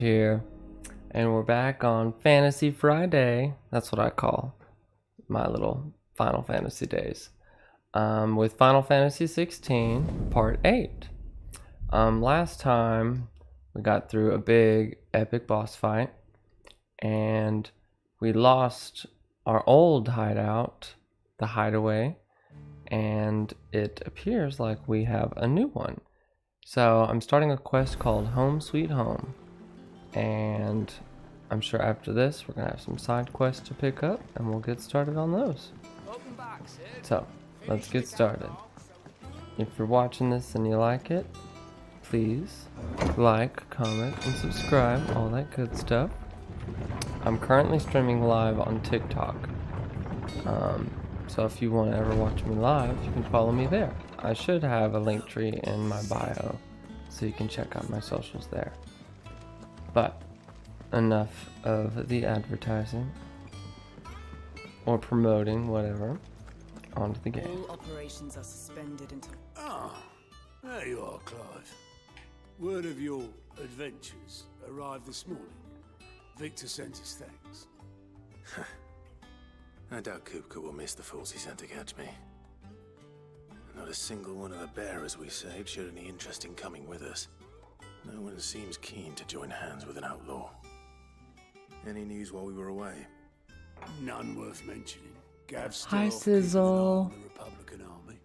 Here, and we're back on Fantasy Friday. That's what I call my little Final Fantasy days. With Final Fantasy 16 Part 8. Last time we got through a big epic boss fight, and we lost our old hideout, the hideaway, and it appears like we have a new one. So I'm starting a quest called Home Sweet Home. And I'm sure after this we're gonna have some side quests to pick up, and we'll get started on those. So let's get started. If you're watching this and you like it, please like, comment, and subscribe, all that good stuff. I'm currently streaming live on TikTok, so if you want to ever watch me live, you can follow me there. I should have a link tree in my bio, so you can check out my socials there. But enough of the advertising or promoting, whatever. On to the game. All operations are suspended until. Ah, there you are, Clive. Word of your adventures arrived this morning. Victor sent his thanks. I doubt Kupka will miss the fools he sent to catch me. Not a single one of the bearers we saved showed any interest in coming with us. No one seems keen to join hands with an outlaw. Any news while we were away? None worth mentioning. Gav's Hi, still off keeping an eye Sizzle. on the Republican army.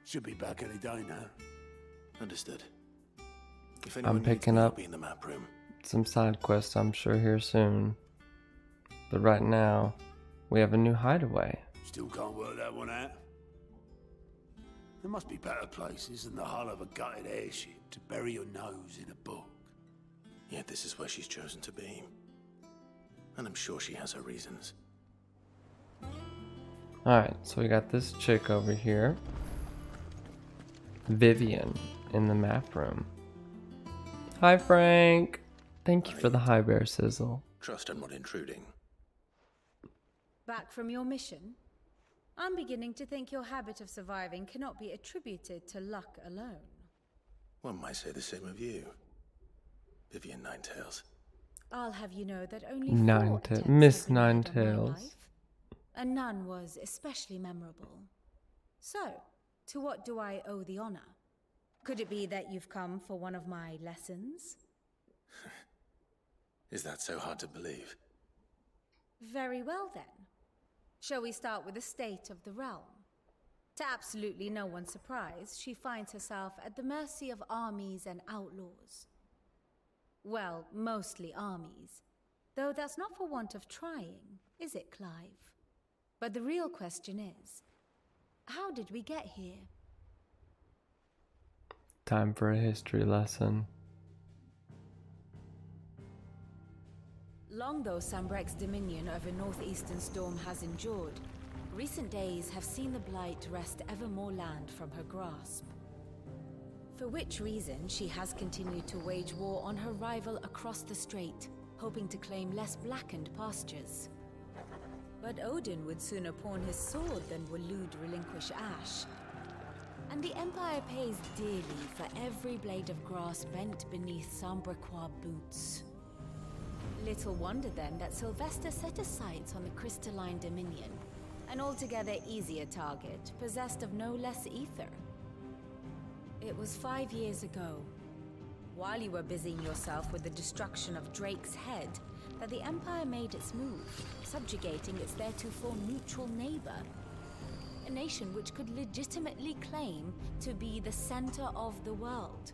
Should be back any day now. Understood. If anyone needs picking me, I'll up be in the map room. some side quests, I'm sure, here soon. But right now, we have a new hideaway. Still can't work that one out. There must be better places than the hull of a gutted airship to bury your nose in a book. Yet this is where she's chosen to be. And I'm sure she has her reasons. Alright, so we got this chick over here, Vivian, in the map room. Hi, Frank. Thank you for the hi bear sizzle. Trust I'm not intruding. Back from your mission? I'm beginning to think your habit of surviving cannot be attributed to luck alone. One might say the same of you, Vivian Ninetails. I'll have you know that only Miss Miss Ninetails, Ninetails. and none was especially memorable. So, to what do I owe the honor? Could it be that you've come for one of my lessons? Is that so hard to believe? Very well then. Shall we start with the state of the realm? To absolutely no one's surprise, she finds herself at the mercy of armies and outlaws. Well, mostly armies. Though that's not for want of trying, is it, Clive? But the real question is, how did we get here? Time for a history lesson. Long though Sambrek's dominion over northeastern Storm has endured, recent days have seen the Blight wrest ever more land from her grasp. For which reason she has continued to wage war on her rival across the strait, hoping to claim less blackened pastures. But Odin would sooner pawn his sword than Lulled relinquish Ash. And the Empire pays dearly for every blade of grass bent beneath Sambrequois boots. Little wonder then that Sylvester set his sights on the crystalline dominion, an altogether easier target, possessed of no less ether. It was 5 years ago, while you were busying yourself with the destruction of Drake's head, that the Empire made its move, subjugating its theretofore neutral neighbor. A nation which could legitimately claim to be the center of the world.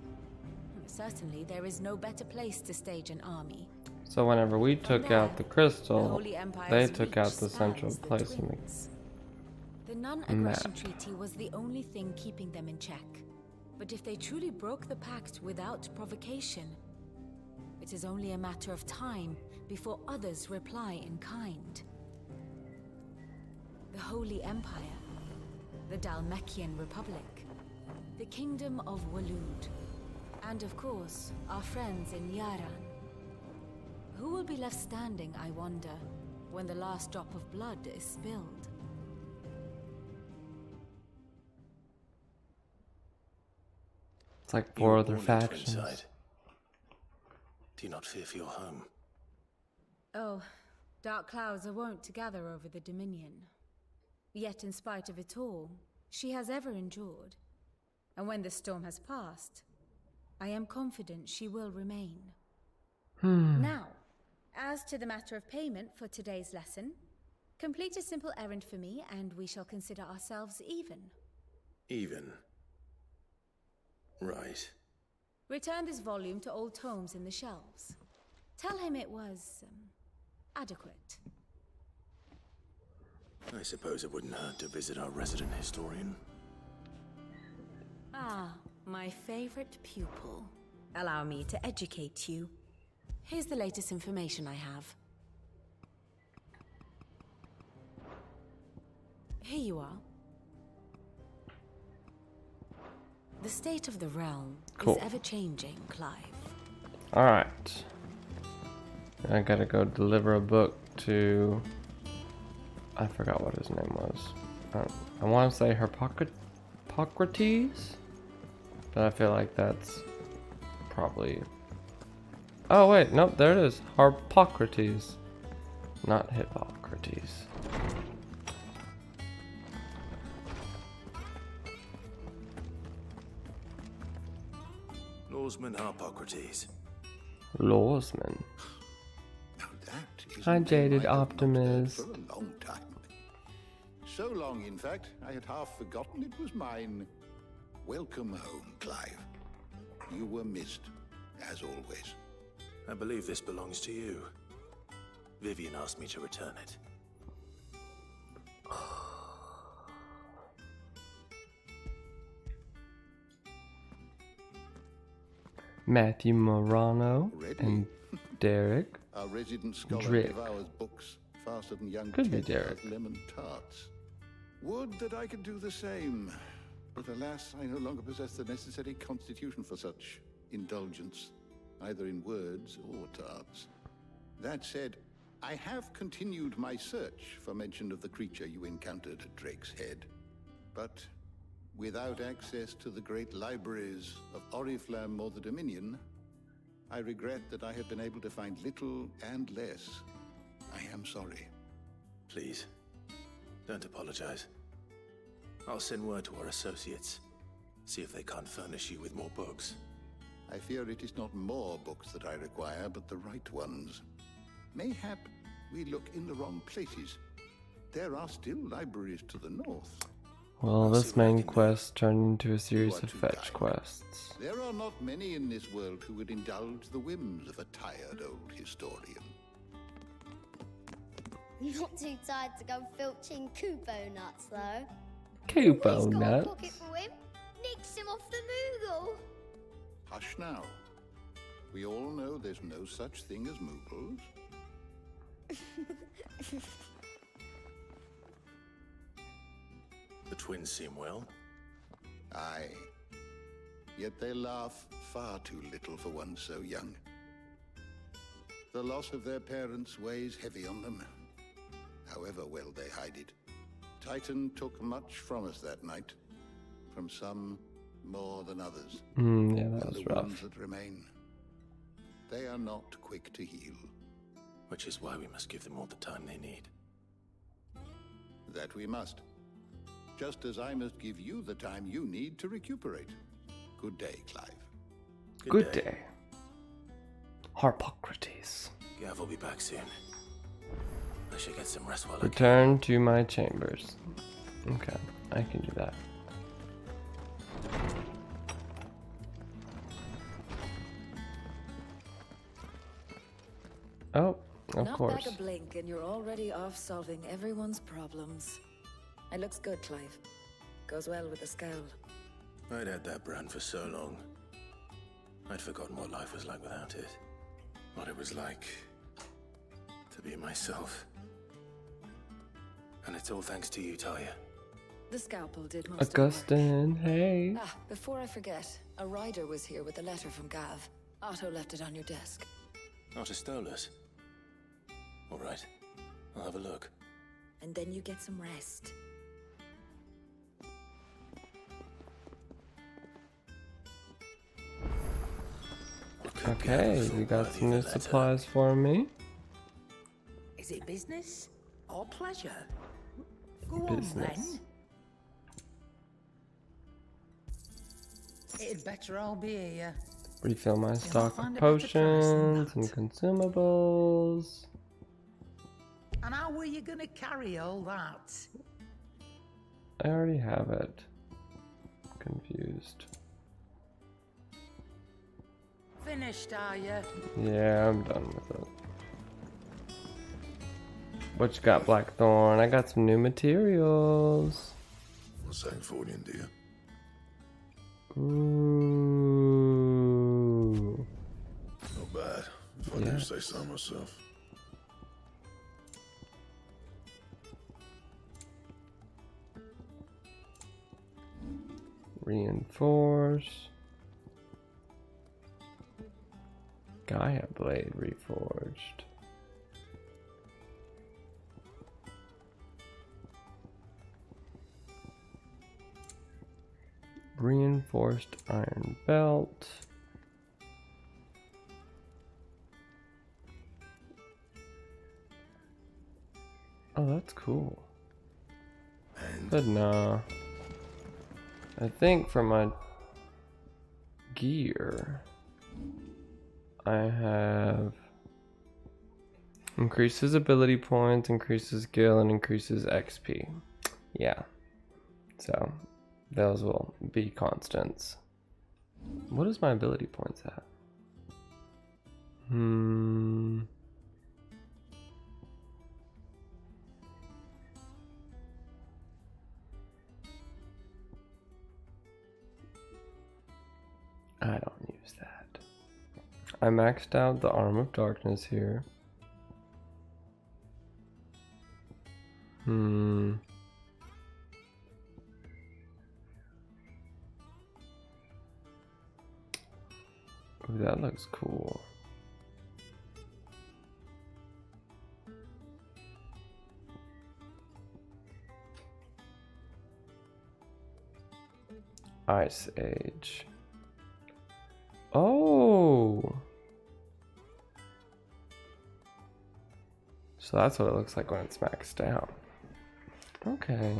Certainly there is no better place to stage an army. So whenever we took out the The crystal, Holy Empire's they took out reach the central spans the place in the twins. The non-aggression map. treaty was the only thing keeping them in check. But if they truly broke the pact without provocation, it is only a matter of time before others reply in kind. The Holy Empire, the Dalmekian Republic, the Kingdom of Lulled, and of course, our friends in Yaran. Who will be left standing, I wonder, when the last drop of blood is spilled? It's like You were four other born into factions. inside. Do you not fear for your home? Oh, dark clouds are wont to gather over the Dominion. Yet in spite of it all, she has ever endured. And when the storm has passed, I am confident she will remain. Now, as to the matter of payment for today's lesson, complete a simple errand for me and we shall consider ourselves even. Even. Right. Return this volume to old tomes in the shelves. Tell him it was adequate. I suppose it wouldn't hurt to visit our resident historian. Ah, my favorite pupil. Allow me to educate you. Here's the latest information I have. Here you are. The state of the realm Cool. is ever-changing, Clive. Alright. I gotta go deliver a book to... I forgot what his name was. I want to say Hippocrates? But I feel like that's probably... Oh wait, nope, there it is. Harpocrates. Not Hippocrates. Lawsman Harpocrates. Lawsman. Now that is Hi, a name Jaded I have not Optimus. heard for a long time. So long, in fact, I had half forgotten it was mine. Welcome home, Clive. You were missed, as always. I believe this belongs to you. Vivian asked me to return it. Matthew Morano Already? and Derek. Our resident scholar Drake. devours books faster than young Could be Ted Derek. does lemon tarts. Would that I could do the same. But alas, I no longer possess the necessary constitution for such indulgence, either in words or tarts. That said, I have continued my search for mention of the creature you encountered at Drake's Head. But without access to the great libraries of Oriflamme or the Dominion, I regret that I have been able to find little and less. I am sorry. Please, don't apologize. I'll send word to our associates. See if they can't furnish you with more books. I fear it is not more books that I require, but the right ones. Mayhap we look in the wrong places. There are still libraries to the north. Well, I'll this see what I main can do. quest turned into a series are of too fetch kind. quests. There are not many in this world who would indulge the whims of a tired old historian. Not too tired to go filching Kupo nuts, though. Kupo He's got a nuts. pocket for him. Nicks him off the Moogle. Hush now. We all know there's no such thing as Moogles. The twins seem well. Aye. Yet they laugh far too little for one so young. The loss of their parents weighs heavy on them, however well they hide it. Titan took much from us that night, from some more than others. Yeah, that And was the ones rough. that remain, they are not quick to heal. Which is why we must give them all the time they need. That we must. Just as I must give you the time you need to recuperate. Good day, Clive. Good day. Harpocrates. Gav will be back soon. I should get some rest while I can. Return to my chambers. Okay, I can do that. Oh, of Not course. back a blink and you're already off solving everyone's problems. It looks good, Clive. Goes well with the scowl. I'd had that brand for so long. I'd forgotten what life was like without it. What it was like to be myself. And it's all thanks to you, Talia. The scalpel did most of the Augustine, hey. work. Ah, before I forget, a rider was here with a letter from Gav. Otto left it on your desk. Not a Stolas. All right, I'll have a look. And then you get some rest. Okay. Okay, you got some new supplies for me. Is it business or pleasure? Go Business. on then. It'd better all be here. Refill my stock find of a better price than potions and that. consumables. And how were you gonna carry all that? I already have it. Confused. Finished, are you? Yeah, I'm done with it. What you got, Blackthorn? I got some new materials. What's that for you, dear? Ooh. Not bad, if I do say so myself. Reinforce. Gaia Blade reforged. Reinforced iron belt. Oh, that's cool. But nah. I think for my gear, I have increases ability points, increases skill, and increases XP. Yeah. So those will be constants. What is my ability points at? I don't use that. I maxed out the Arm of Darkness here. Ooh, that looks cool. Ice Age. Oh! So that's what it looks like when it's maxed out. Okay.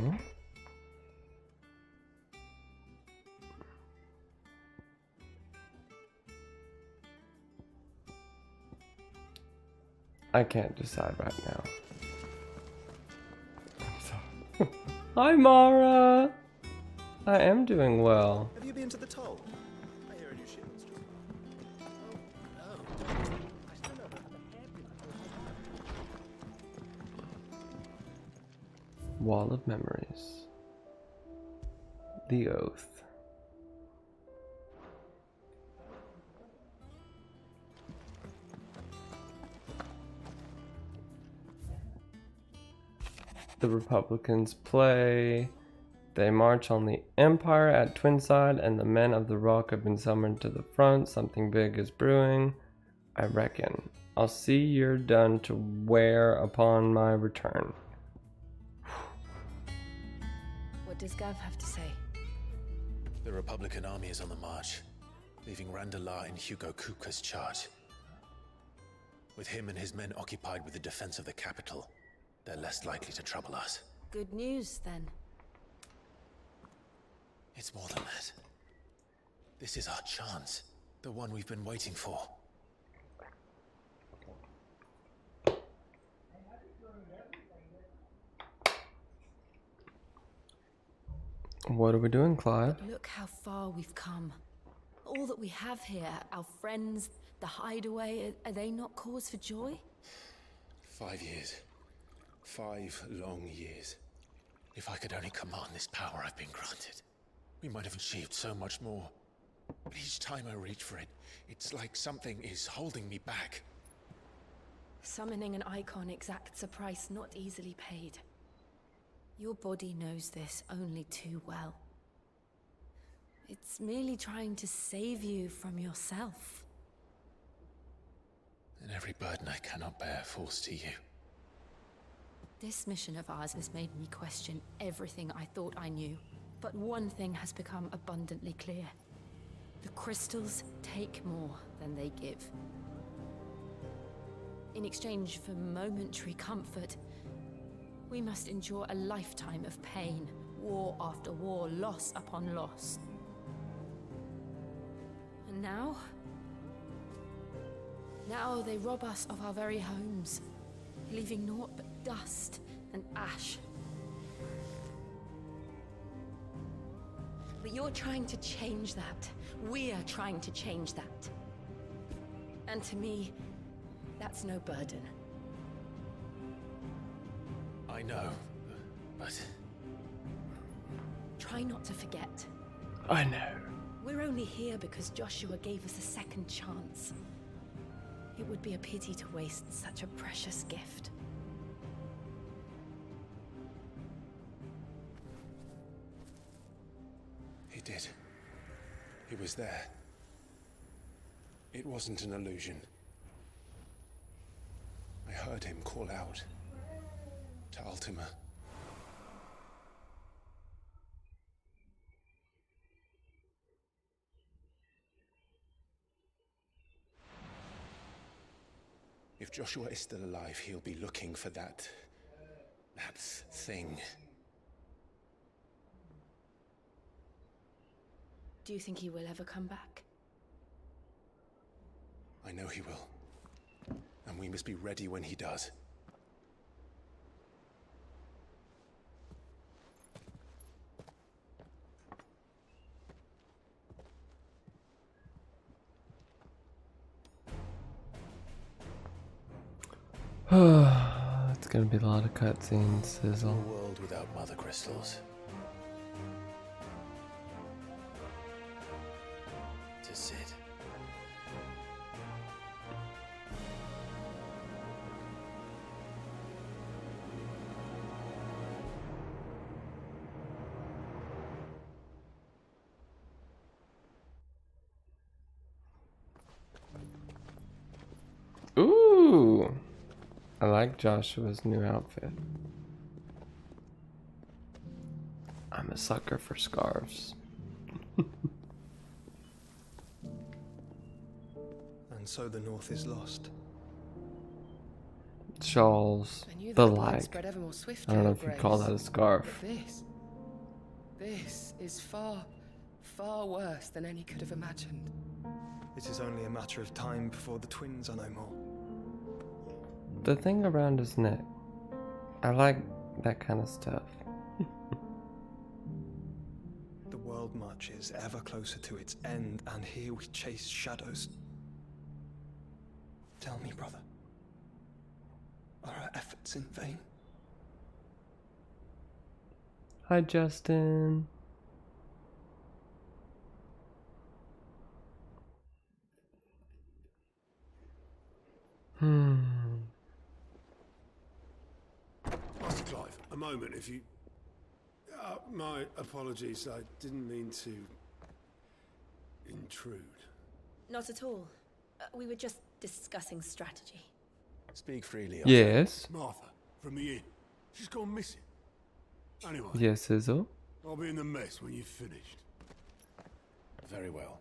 I can't decide right now. Hi, Mara! I am doing well. Have you been to the toll? I hear a new shipment's just... Oh, no. I still don't have a hairpin. Wall of Memories. The Oath. The Republicans play. They march on the Empire at Twinside, and the men of the Rock have been summoned to the front. Something big is brewing, I reckon. I'll see you're done to wear upon my return. What does Gav have to say? The Republican army is on the march, leaving Randalar in Hugo Kupka's charge. With him and his men occupied with the defense of the capital, they're less likely to trouble us. Good news, then. It's more than that. This is our chance, the one we've been waiting for. What are we doing, Clive? Look how far we've come. All that we have here, our friends, the hideaway, are they not cause for joy? 5 years. 5 long years. If I could only command this power I've been granted, we might have achieved so much more. But each time I reach for it, it's like something is holding me back. Summoning an icon exacts a price not easily paid. Your body knows this only too well. It's merely trying to save you from yourself. And every burden I cannot bear falls to you. This mission of ours has made me question everything I thought I knew. But one thing has become abundantly clear. The crystals take more than they give. In exchange for momentary comfort, we must endure a lifetime of pain, war after war, loss upon loss. And now they rob us of our very homes, leaving naught but dust and ash. But you're trying to change that. We're trying to change that. And to me, that's no burden. I know, but... Try not to forget. I know. We're only here because Joshua gave us a second chance. It would be a pity to waste such a precious gift. He did. He was there. It wasn't an illusion. I heard him call out to Ultima. If Joshua is still alive, he'll be looking for that thing. Do you think he will ever come back? I know he will. And we must be ready when he does. It's gonna be a lot of cutscenes, A sizzle. world without mother crystals. To Sid. Ooh! I like Joshua's new outfit. I'm a sucker for scarves. And so the North is lost. Shawls, I knew the that blight like. spread ever more I swiftly don't know in if you call Grace. that a scarf. But this is far, far worse than any could have imagined. It is only a matter of time before the twins are no more. The thing around his neck. I like that kind of stuff. The world marches ever closer to its end, and here we chase shadows. Tell me, brother, are our efforts in vain? Hi, Justin. Master Clive, a moment, if you... my apologies, I didn't mean to... intrude. Not at all. We were just discussing strategy. Speak freely. Yes. Martha, from the inn. She's gone missing. Anyway, Yes, Sizzle. I'll be in the mess when you've finished. Very well.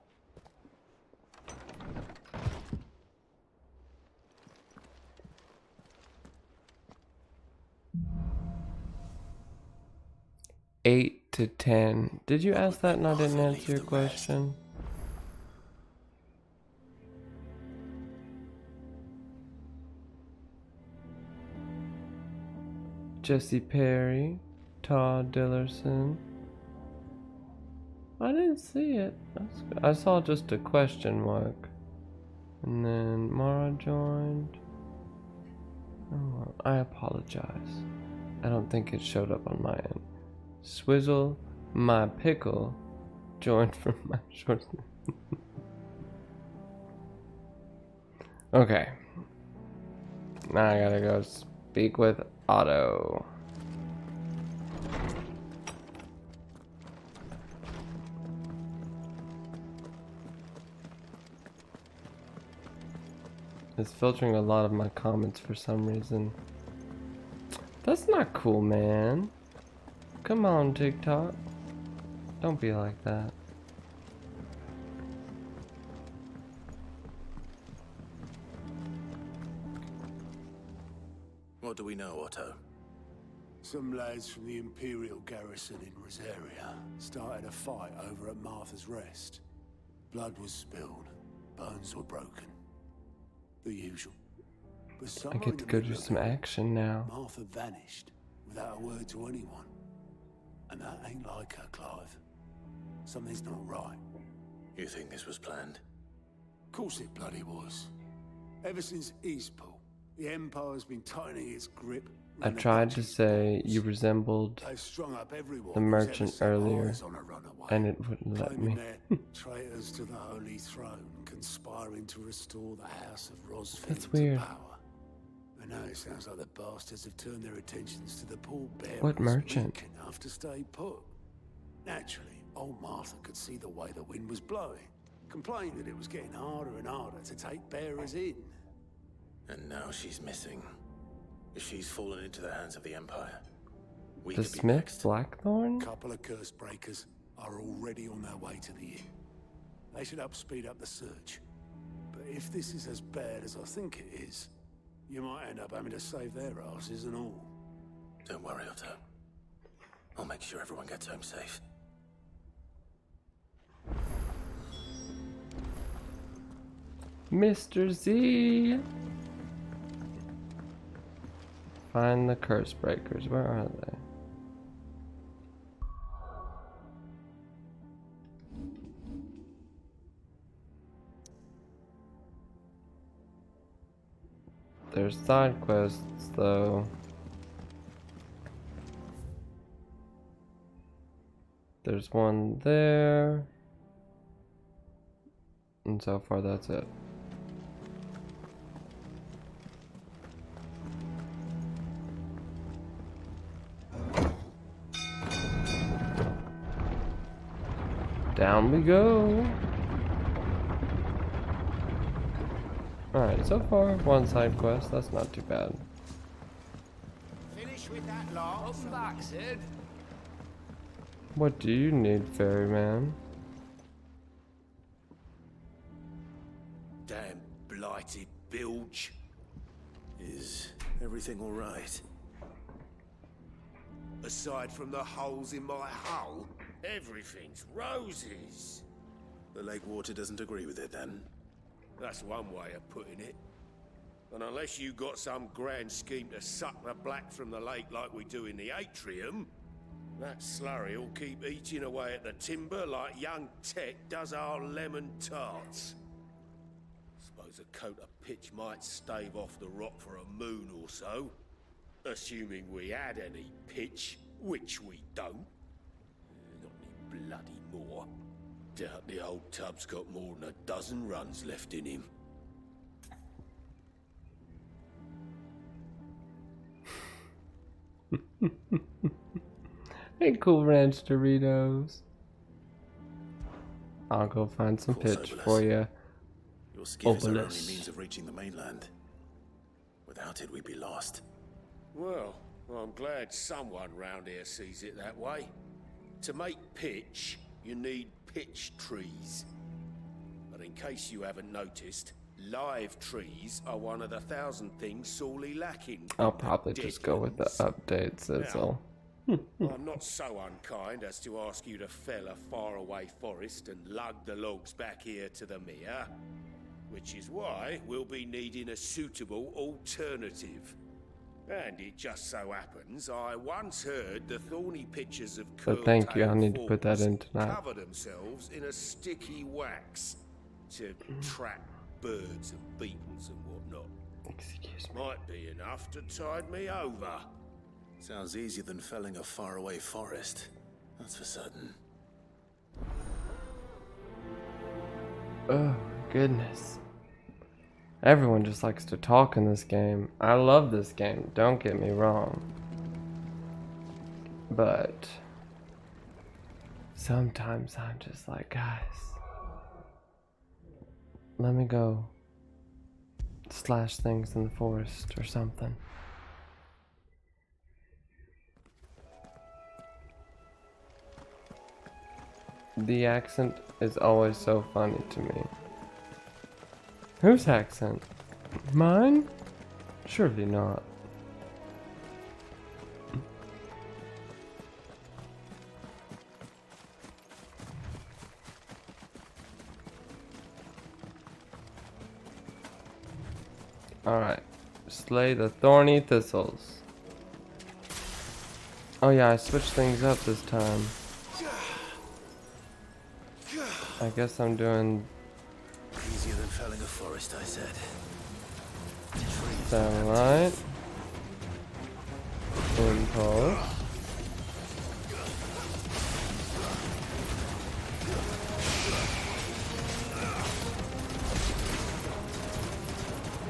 Eight to 10. Did you ask that and I didn't Martha, answer your leave the rest. question? Jesse Perry, Todd Dillerson. I didn't see it. That's good. I saw just a question mark. And then Mara joined. Oh, I apologize. I don't think it showed up on my end. Swizzle my pickle joined from my short. Okay. Now I gotta go speak with Otto. It's filtering a lot of my comments for some reason. That's not cool, man. Come on, TikTok. Don't be like that. What do we know, Otto? Some lads from the Imperial garrison in Rosaria started a fight over at Martha's Rest. Blood was spilled, bones were broken. The usual. But I somewhere get in to the go middle do of some it, action now. Martha vanished without a word to anyone. And that ain't like her, Clive. Something's not right. You think this was planned? Of course it bloody was. Ever since Eastpool, the Empire's been tightening its grip. I tried to say you resembled They've strung up everyone the who's merchant ever set earlier, eyes on a runaway, and it wouldn't let claiming me. they're traitors to the Holy Throne, conspiring to restore the House of Rosfield That's to weird. power. And now it sounds like the bastards have turned their attentions to the poor bearers What merchant? weak enough to stay put. Naturally, old Martha could see the way the wind was blowing, complained that it was getting harder and harder to take bearers in. And now she's missing. If she's fallen into the hands of the Empire, we The could be Smith next. Blackthorn? A couple of curse breakers are already on their way to the inn. They should speed up the search. But if this is as bad as I think it is, you might end up having to save their asses and all. Don't worry, Otto. I'll make sure everyone gets home safe. Mr. Z! Find the curse breakers. Where are they? There's side quests though. There's one there. And so far that's it. Down we go. Alright, so far one side quest, that's not too bad. Finish with that lot. Welcome back, Sid. What do you need, ferryman? Damn blighted bilge. Is everything all right? Aside from the holes in my hull, everything's roses. The lake water doesn't agree with it then? That's one way of putting it. And unless you got some grand scheme to suck the black from the lake like we do in the atrium, that slurry will keep eating away at the timber like young Tech does our lemon tarts. Suppose a coat of pitch might stave off the rot for a moon or so. Assuming we had any pitch, which we don't. Not any bloody more. Doubt the old tub's got more than a dozen runs left in him. Hey, Cool Ranch Doritos. I'll go find some Of course, pitch Obelus. for you. Your skiff is our only Obelus. means of reaching the mainland. Without it, we'd be lost. Well, I'm glad someone round here sees it that way. To make pitch, you need pitch trees. But in case you haven't noticed, live trees are one of the 1,000 things sorely lacking. I'll probably just go with the updates, that's all. I'm not so unkind as to ask you to fell a faraway forest and lug the logs back here to the mere, which is why we'll be needing a suitable alternative. And it just so happens I once heard the thorny pitchers of So thank you, I Curtail need to put that Falls in tonight. cover themselves in a sticky wax to trap birds and beetles and whatnot. Excuse me. Might be enough to tide me over. Sounds easier than felling a faraway forest. That's for certain. Oh, goodness. Everyone just likes to talk in this game. I love this game, don't get me wrong. But sometimes I'm just like, guys, let me go slash things in the forest or something. The accent is always so funny to me. Whose accent? Mine? Surely not. Alright. Slay the thorny thistles. Oh yeah, I switched things up this time. I guess I'm doing Easier than felling a forest, I said. satellite. Impulse.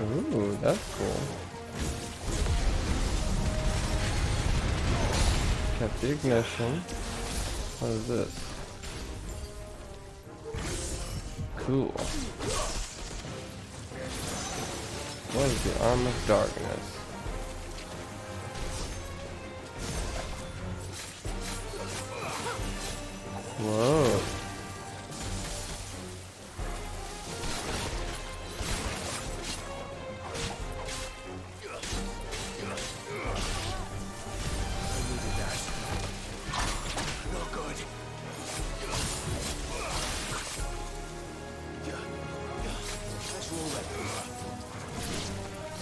Ooh, that's cool. Kept the ignition. What is this? Cool. What is the Arm of Darkness? Whoa.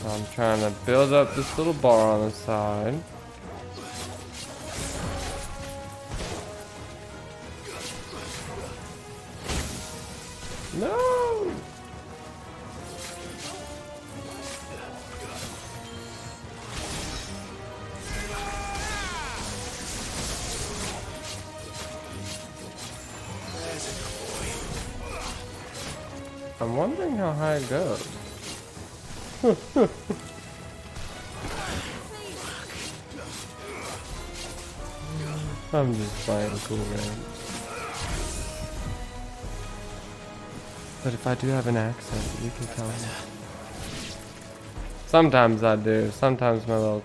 So I'm trying to build up this little bar on the side. No! I'm wondering how high it goes. I'm just playing cool games. But if I do have an accent, you can tell me. Sometimes I do. Sometimes my little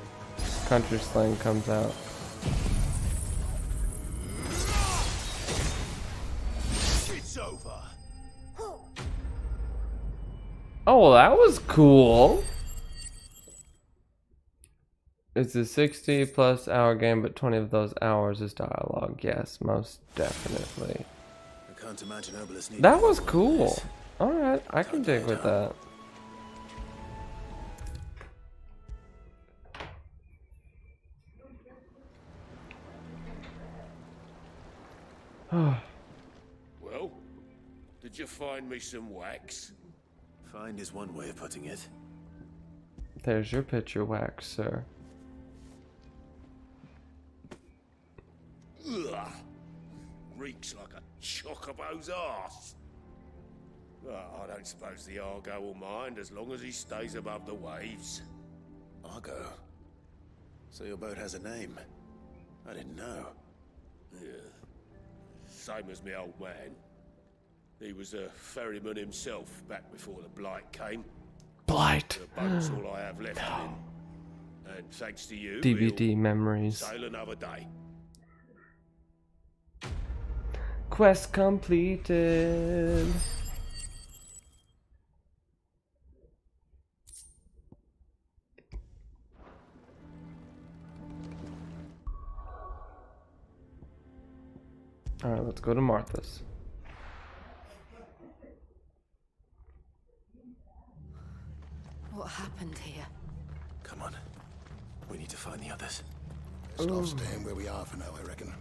country slang comes out. It's over. Oh, well, that was cool. It's a 60+ hour game, but 20 of those hours is dialogue. Yes, most definitely. I can't imagine Obelisk needing That was more than cool. this. Alright, I can dig with that. Well, did you find me some wax? Find is one way of putting it. There's your picture wax, sir. Ugh. Reeks like a chocobo's arse. Well, I don't suppose the Argo will mind as long as he stays above the waves. Argo. So your boat has a name. I didn't know. Yeah. Same as me old man. He was a ferryman himself back before the Blight came. Blight. The boat's all I have left of him. And thanks to you, DVD he'll memories. sail another day. Quest completed. Alright, let's go to Martha's. What happened here? Come on. We need to find the others. Best off staying where we are for now, I reckon.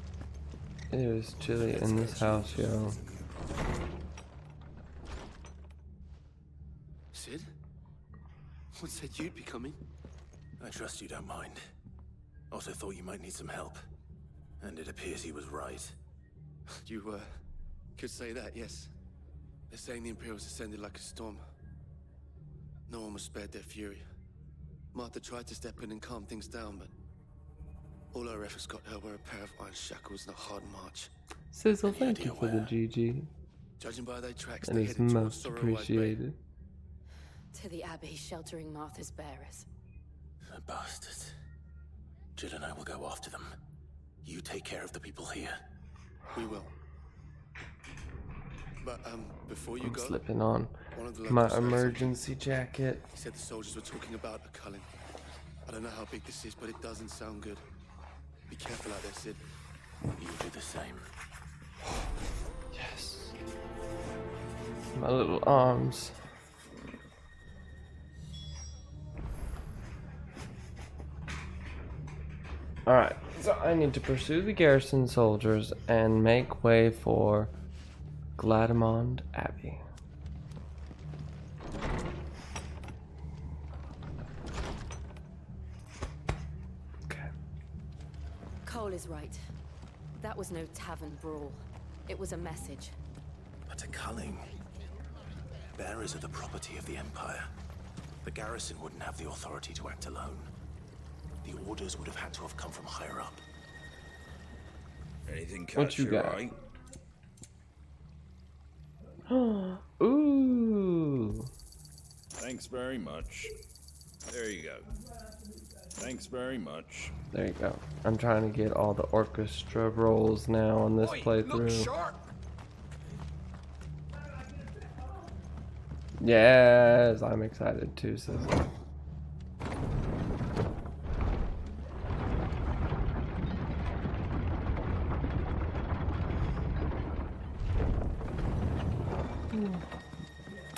It is chilly in this house, yo. Sid? What said you'd be coming? I trust you don't mind. Also thought you might need some help. And it appears he was right. You, could say that, yes. They're saying the Imperials descended like a storm. No one was spared their fury. Martha tried to step in and calm things down, but all her efforts got her were a pair of iron shackles and a hard march. Sizzle, thank you for the GG. Judging by their tracks, That they is headed towards most Sorrow Wise Bay. appreciated. To the Abbey, sheltering Martha's bearers. The bastards. Jill and I will go after them. You take care of the people here. We will. But, before you I'm go... slipping on one of the my locals said something. emergency jacket. He said the soldiers were talking about a culling. I don't know how big this is, but it doesn't sound good. Be careful out there, Sid. You do the same. Yes. My little arms. Alright, so I need to pursue the garrison soldiers and make way for Gladamond Abbey. Okay. Cole is right. That was no tavern brawl. It was a message. But a culling. Bearers are the property of the Empire. The garrison wouldn't have the authority to act alone. The orders would have had to have come from higher up. Anything What catch you your got? eye? Ooh. Thanks very much. There you go. Thanks very much. There you go. I'm trying to get all the orchestra rolls now on this playthrough. Yes, I'm excited too, says it.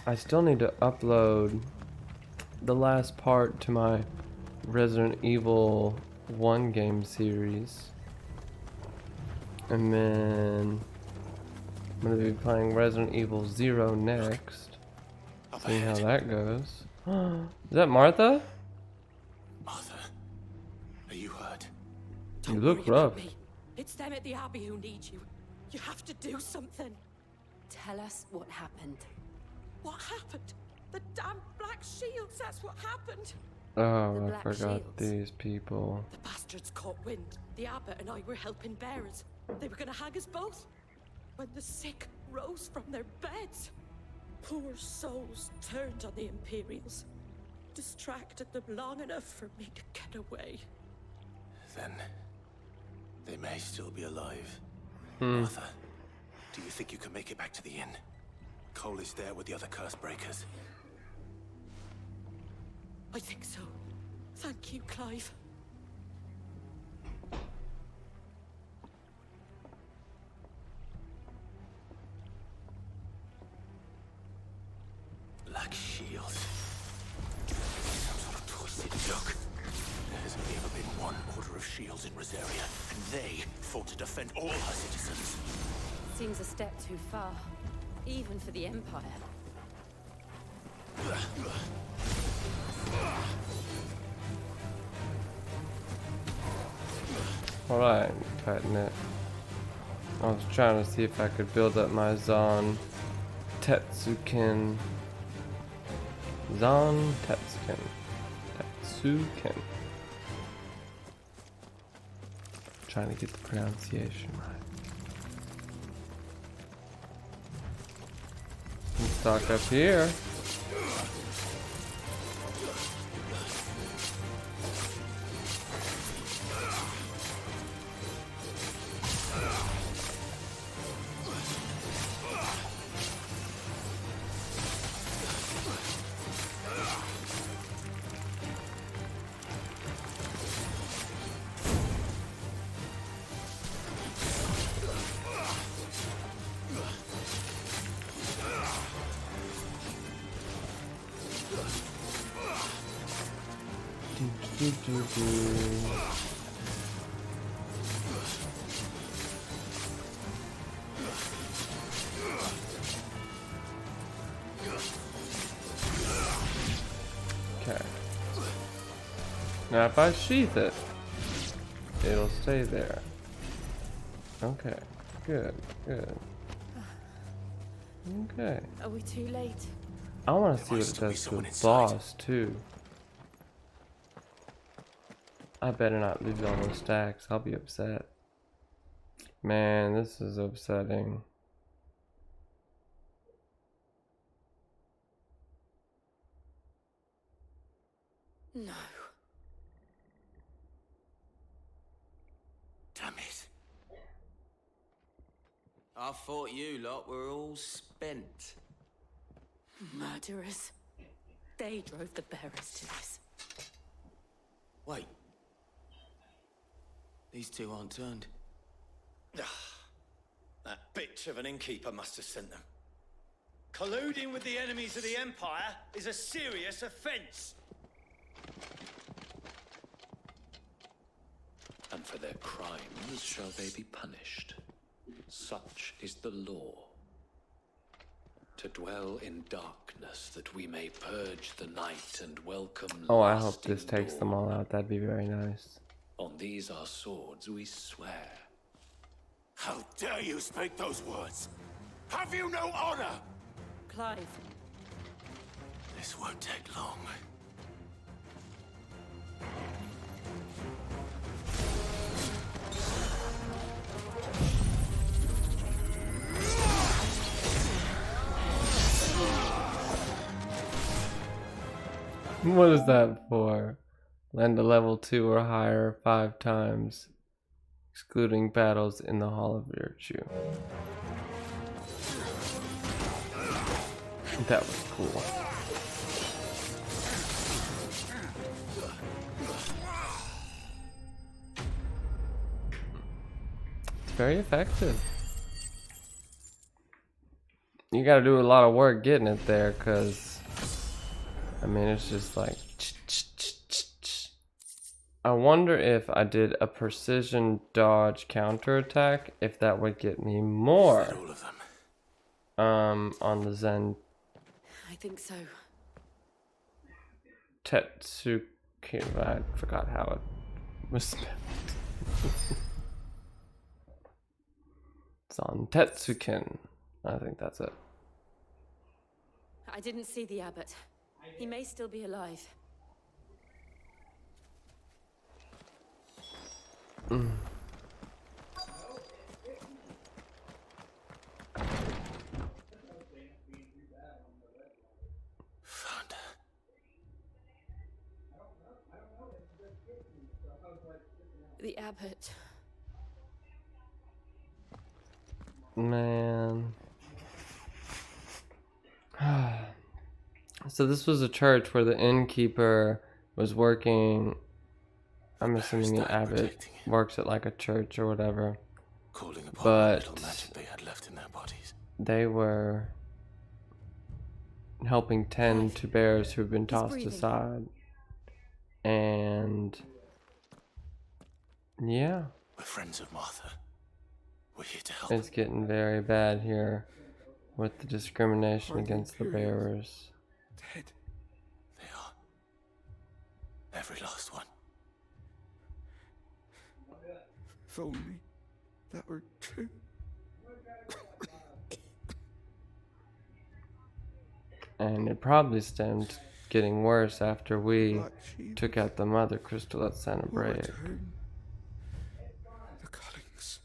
I still need to upload the last part to my Resident Evil 1 game series. And then I'm going to be playing Resident Evil 0 next. Seeing how that goes. Is that Martha? Martha, are you hurt? You look rough. It's them at the Abbey who need you. You have to do something. Tell us what happened. What happened? The damn Black Shields, that's what happened. Oh, I Black forgot Shields. these people. The bastards caught wind. The abbot and I were helping bearers. They were gonna hang us both. When the sick rose from their beds. Poor souls turned on the Imperials. Distracted them long enough for me to get away. Then they may still be alive. Martha, do you think you can make it back to the inn? Cole is there with the other curse breakers. I think so. Thank you, Clive. Black Shields. Some sort of twisted joke. There has only ever been one order of shields in Rosaria, and they fought to defend all her citizens. Seems a step too far, even for the Empire. Alright, cutting it. I was trying to see if I could build up my Zon Tetsuken. Zon Tetsuken. Tetsuken. Trying to get the pronunciation right. Let's stock up here. Okay. Now if I sheath it, it'll stay there. Okay. Good. Good. Okay. Are we too late? I want to see might what it still be does to someone a inside. boss too. I better not lose all those stacks. I'll be upset. Man, this is upsetting. No. Damn it. I thought you lot were all spent. Murderers. They drove the bearers to this. Wait. These two aren't turned. That bitch of an innkeeper must have sent them. Colluding with the enemies of the Empire is a serious offense. And for their crimes shall they be punished. Such is the law. To dwell in darkness that we may purge the night and welcome Oh, I hope lasting this takes them all out. That'd be very nice. On these our swords we swear. How dare you speak those words? Have you no honor? Clive. This won't take long. What is that for? Land a level 2 or higher 5 times, excluding battles in the Hall of Virtue. That was cool. It's very effective. You gotta do a lot of work getting it there, cause I mean it's just like I wonder if I did a precision dodge counterattack, if that would get me more on the Zen I think so. Tetsuki. I forgot how it was spelled. It's on Tetsukin. I think that's it. I didn't see the abbot. He may still be alive. Found her. The abbot. Man. So this was a church where the innkeeper was working. I'm assuming an abbot works at like a church or whatever. Calling upon But the little magic they had left in their bodies. they were helping tend to bears who've been tossed breathing. aside. And yeah, We're friends of Martha. We're here to help. it's getting very bad here with the discrimination Are the against the bearers. Dead. They are. Every last one. If only that were true. And it probably stemmed getting worse after we took out the mother crystal at Santa Brea. Return. The cuttings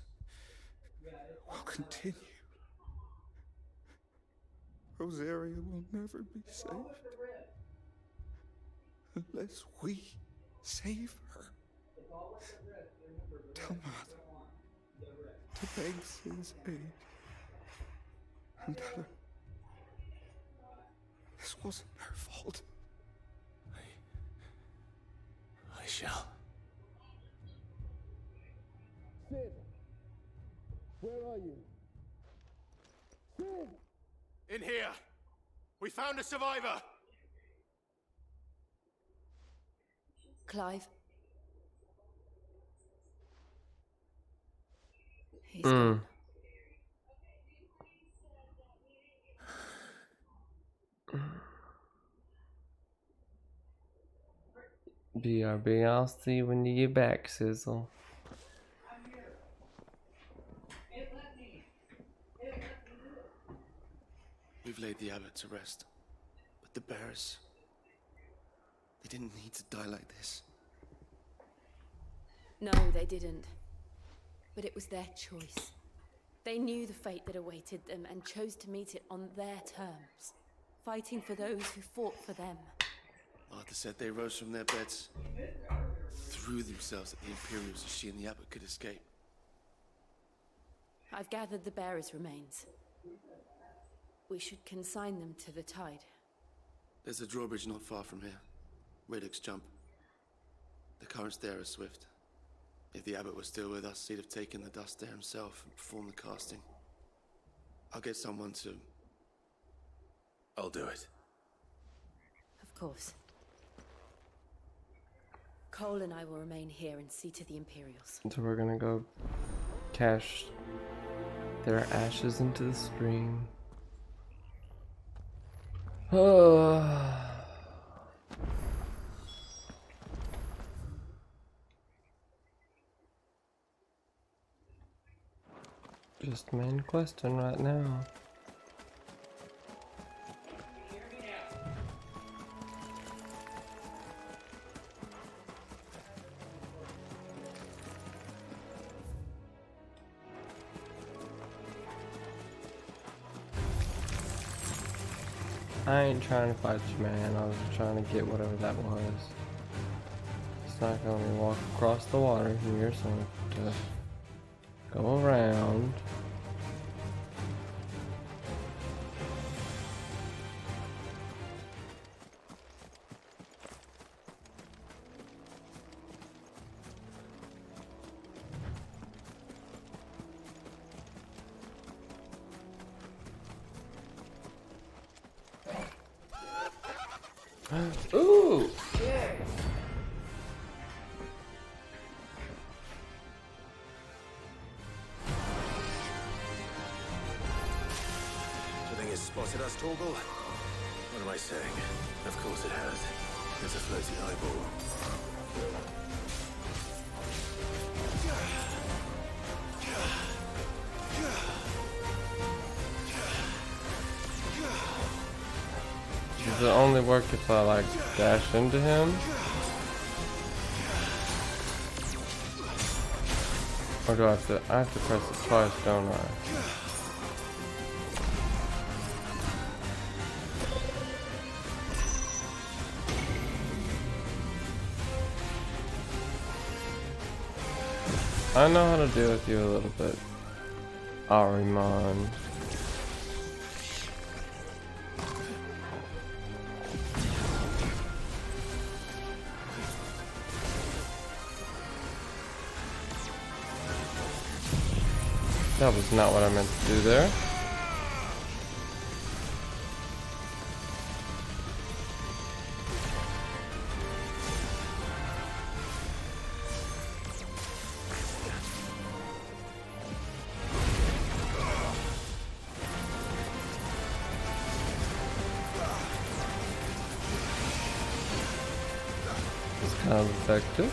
will continue. Rosaria will never be safe unless we save her. Tell Mother to beg Sin's aid and tell her this wasn't her fault. I shall. Sin! Where are you? Sin! In here! We found a survivor! Clive. He's gone. BRB, I'll see you when you get back, Sizzle. We've laid the abbot to rest. But the bearers... they didn't need to die like this. No, they didn't. But it was their choice. They knew the fate that awaited them and chose to meet it on their terms, fighting for those who fought for them. Arthur said they rose from their beds, threw themselves at the Imperials so she and the abbot could escape. I've gathered the bearers' remains. We should consign them to the tide. There's a drawbridge not far from here. Radix jump. The currents there are swift. If the abbot was still with us, he'd have taken the dust there himself and performed the casting. I'll get someone to... I'll do it. Of course. Cole and I will remain here and see to the Imperials. So we're gonna go cash their ashes into the stream. Just main question right now. I ain't trying to fight you, man. I was just trying to get whatever that was. It's not gonna let me walk across the water here, so I have to go around. Ooh! Yeah. Do you think it's spotted us, Torgal? What am I saying? Of course it has. It's a floating eyeball. Does it only work if I like dash into him? Or do I have to press it twice, don't I? I know how to deal with you a little bit, Ahriman. That was not what I meant to do there. It's kind of effective.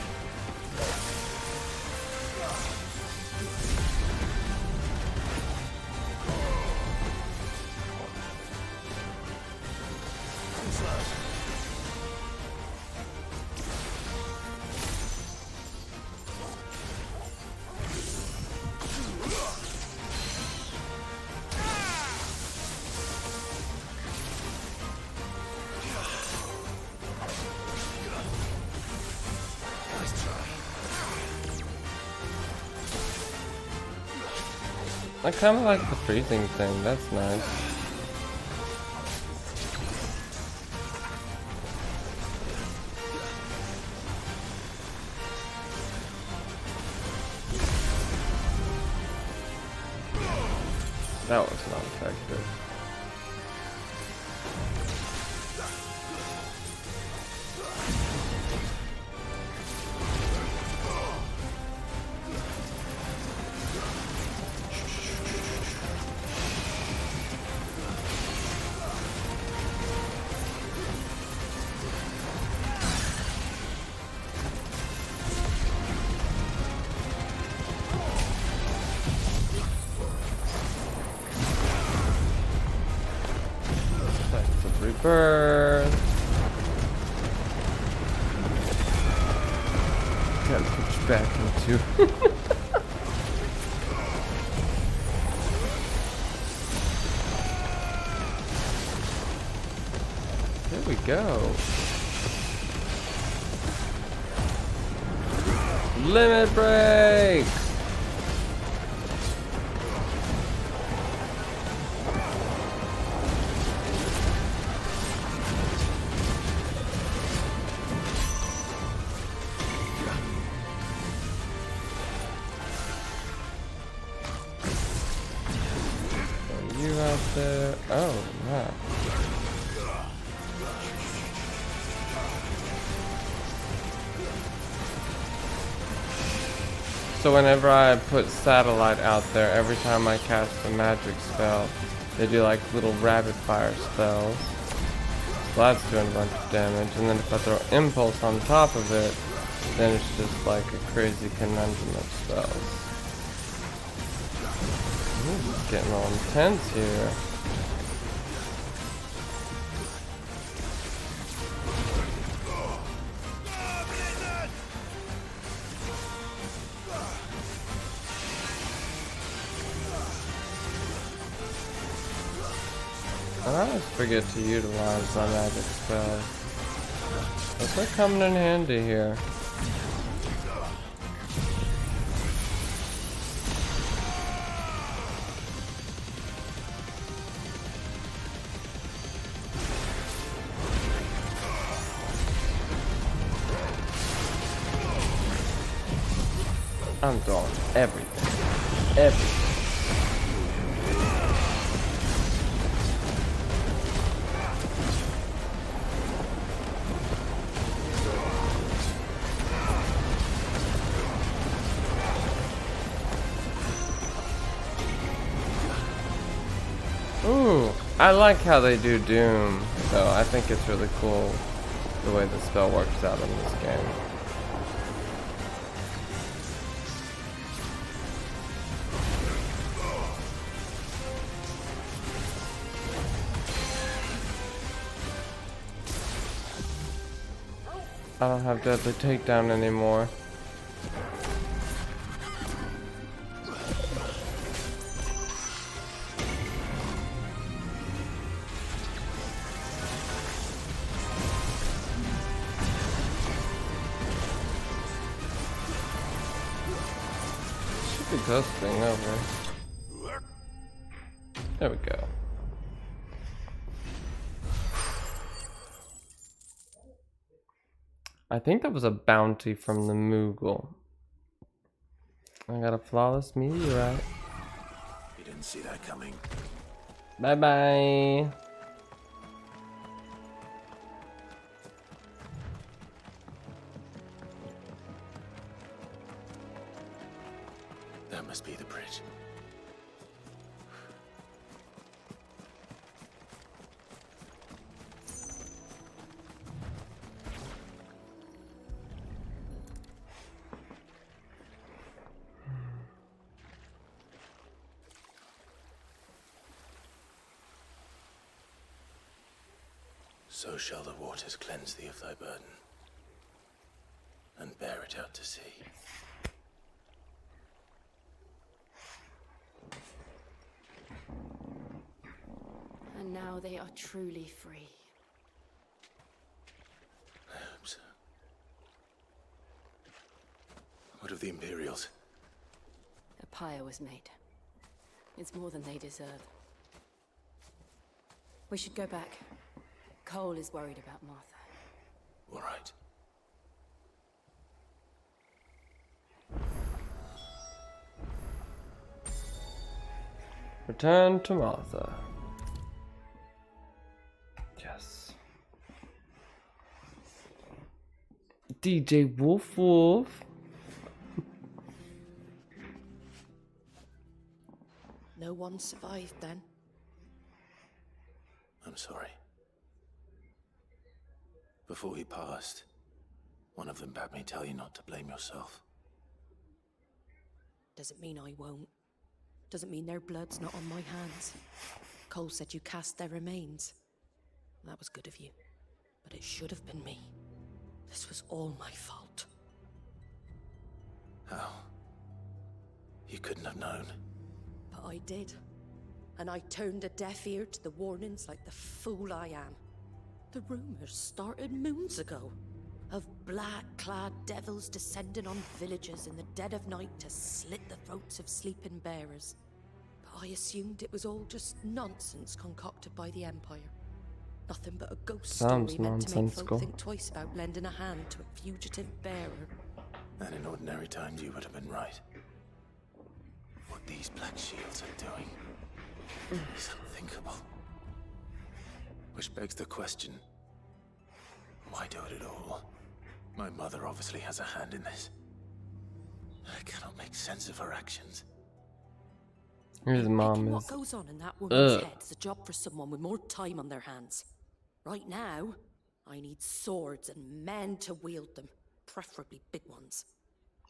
I kind of like the freezing thing, that's nice. That was not effective. Rebirth. Gotta put you back into. There we go. Limit break. You out there? Oh, wow. So whenever I put satellite out there, every time I cast a magic spell, they do like little rapid fire spells. So that's doing a bunch of damage. And then if I throw impulse on top of it, then it's just like a crazy conundrum of spells. Ooh, it's getting all intense here. I always forget to utilize my magic spells. But they're coming in handy here. I'm throwing everything. Everything. Ooh, I like how they do Doom, though. I think it's really cool the way the spell works out in this game. I don't have deadly takedown anymore. Should be ghosting over. There we go. I think that was a bounty from the Moogle. I got a flawless meteorite. You didn't see that coming. Bye bye. That must be the bridge. So shall the waters cleanse thee of thy burden, and bear it out to sea. And now they are truly free. I hope so. What of the Imperials? A pyre was made. It's more than they deserve. We should go back. Cole is worried about Martha. All right. Return to Martha. Yes. DJ Wolf Wolf. No one survived then. I'm sorry. Before he passed, one of them bade me tell you not to blame yourself. Doesn't mean I won't. Doesn't mean their blood's not on my hands. Cole said you cast their remains. That was good of you. But it should have been me. This was all my fault. How? You couldn't have known. But I did. And I turned a deaf ear to the warnings like the fool I am. The rumors started moons ago. Of black-clad devils descending on villages in the dead of night to slit the throats of sleeping bearers. But I assumed it was all just nonsense concocted by the Empire. Nothing but a ghost Sounds story meant to make nonsensical. folk think twice about lending a hand to a fugitive bearer. And in ordinary times you would have been right. What these Black Shields are doing is unthinkable. Which begs the question, why do it at all? My mother obviously has a hand in this. I cannot make sense of her actions. His mom What is. goes on in that woman's Ugh. head is a job for someone with more time on their hands. Right now, I need swords and men to wield them, preferably big ones.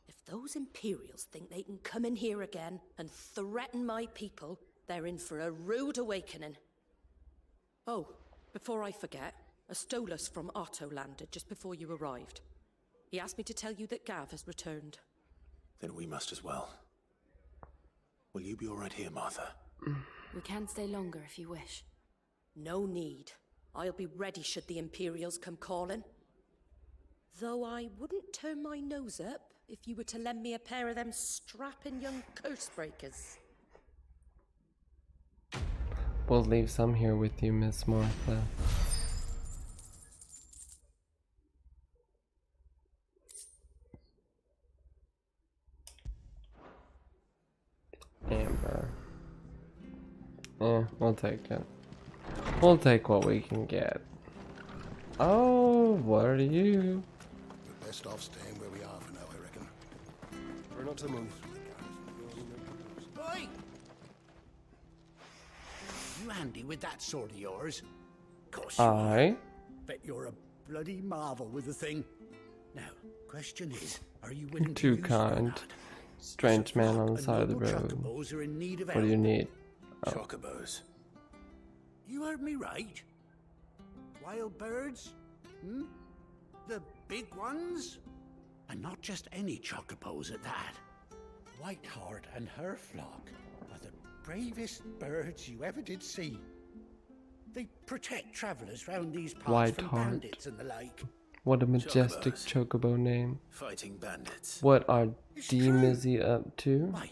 If those Imperials think they can come in here again and threaten my people, they're in for a rude awakening. Oh, before I forget, a Stolas from Otto landed just before you arrived. He asked me to tell you that Gav has returned. Then we must as well. Will you be all right here, Martha? We can stay longer if you wish. No need. I'll be ready should the Imperials come calling. Though I wouldn't turn my nose up if you were to lend me a pair of them strapping young curse breakers. We'll leave some here with you, Miss Martha. Amber. We'll take it. We'll take what we can get. Oh, what are you? We're best off staying where we are for now, I reckon. We're not to move. Oi! You handy with that sword of yours? Course you are. Aye. Bet you're a bloody marvel with the thing. Now, question is, are you willing to Too use it or kind. not? Strange man on the side of the Noble road. chocobos are in need of What do you help. need? Oh. Chocobos. You heard me right. Wild birds? Hmm? The big ones? And not just any chocobos at that. Whiteheart and her flock are the bravest birds you ever did see. They protect travelers round these parts from Whiteheart. bandits and the like. What a majestic chocobo name. Fighting bandits. What are D-Mizzy up to? Why,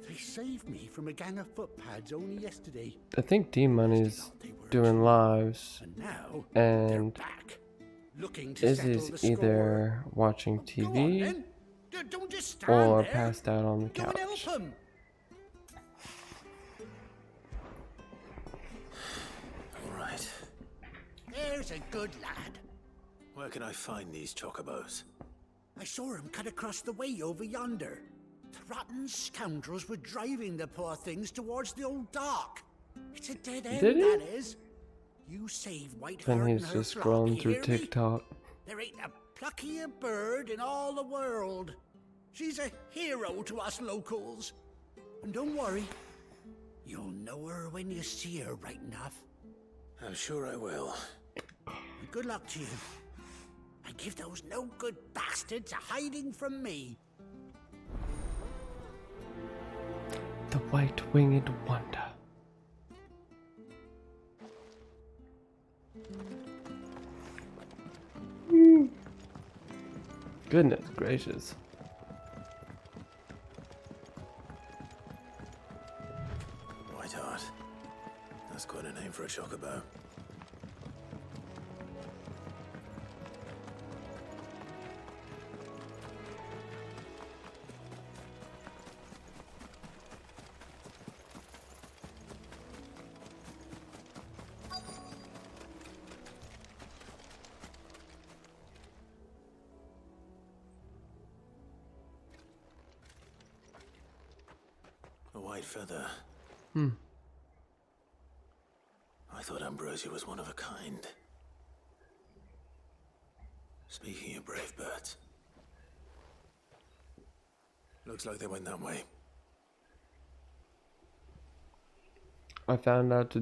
they saved me from a gang of footpads only yesterday. I think D-Money's doing lives. And now And looking to Izzy's settle the either watching TV then. Don't just stand or there. passed out on the Go and couch. help 'em. All right. There's a good lad. Where can I find these chocobos? I saw him cut across the way over yonder. The rotten scoundrels were driving the poor things towards the old dock. It's a dead end, Did he? that is. You save Whiteheart Then and he's her just flock, scrolling you through hear me? TikTok. There ain't a pluckier bird in all the world. She's a hero to us locals. And don't worry, you'll know her when you see her right enough. I'm sure I will. And good luck to you. And give those no-good bastards a hiding from me. The white-winged wonder. Goodness gracious. Whiteheart. That's quite a name for a chocobo. A white feather. I thought Ambrosia was one of a kind. Speaking of brave birds. Looks like they went that way. I found out to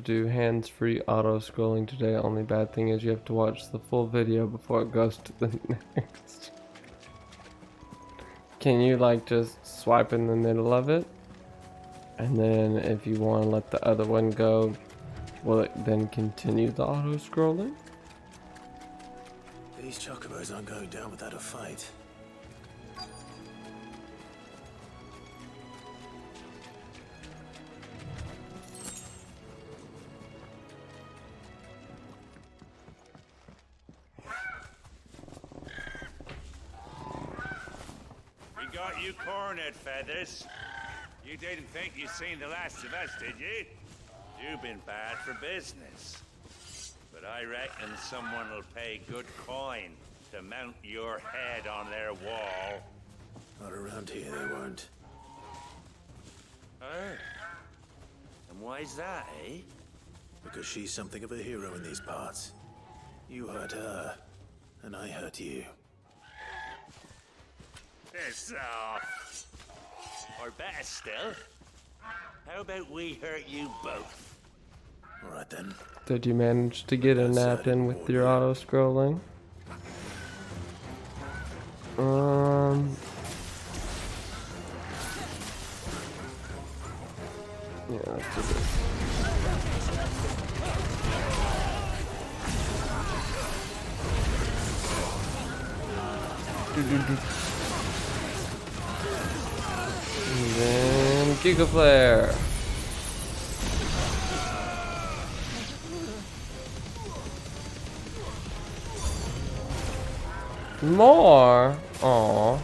do hands-free auto-scrolling today. Only bad thing is you have to watch the full video before it goes to the next. Can you like just swipe in the middle of it? And then if you want to let the other one go, will it then continue the auto-scrolling? These chocobos aren't going down without a fight. We got you cornered, Feathers. You didn't think you'd seen the last of us, did you? You've been bad for business. But I reckon someone will pay good coin to mount your head on their wall. Not around here, they won't. Oh? And why's that, eh? Because she's something of a hero in these parts. You hurt her, and I hurt you. Piss off. Or better still, how about we hurt you both? All right then. Did you manage to get a nap in with your auto scrolling? Yeah, let's do this. And then Giga Flare. More? Aww.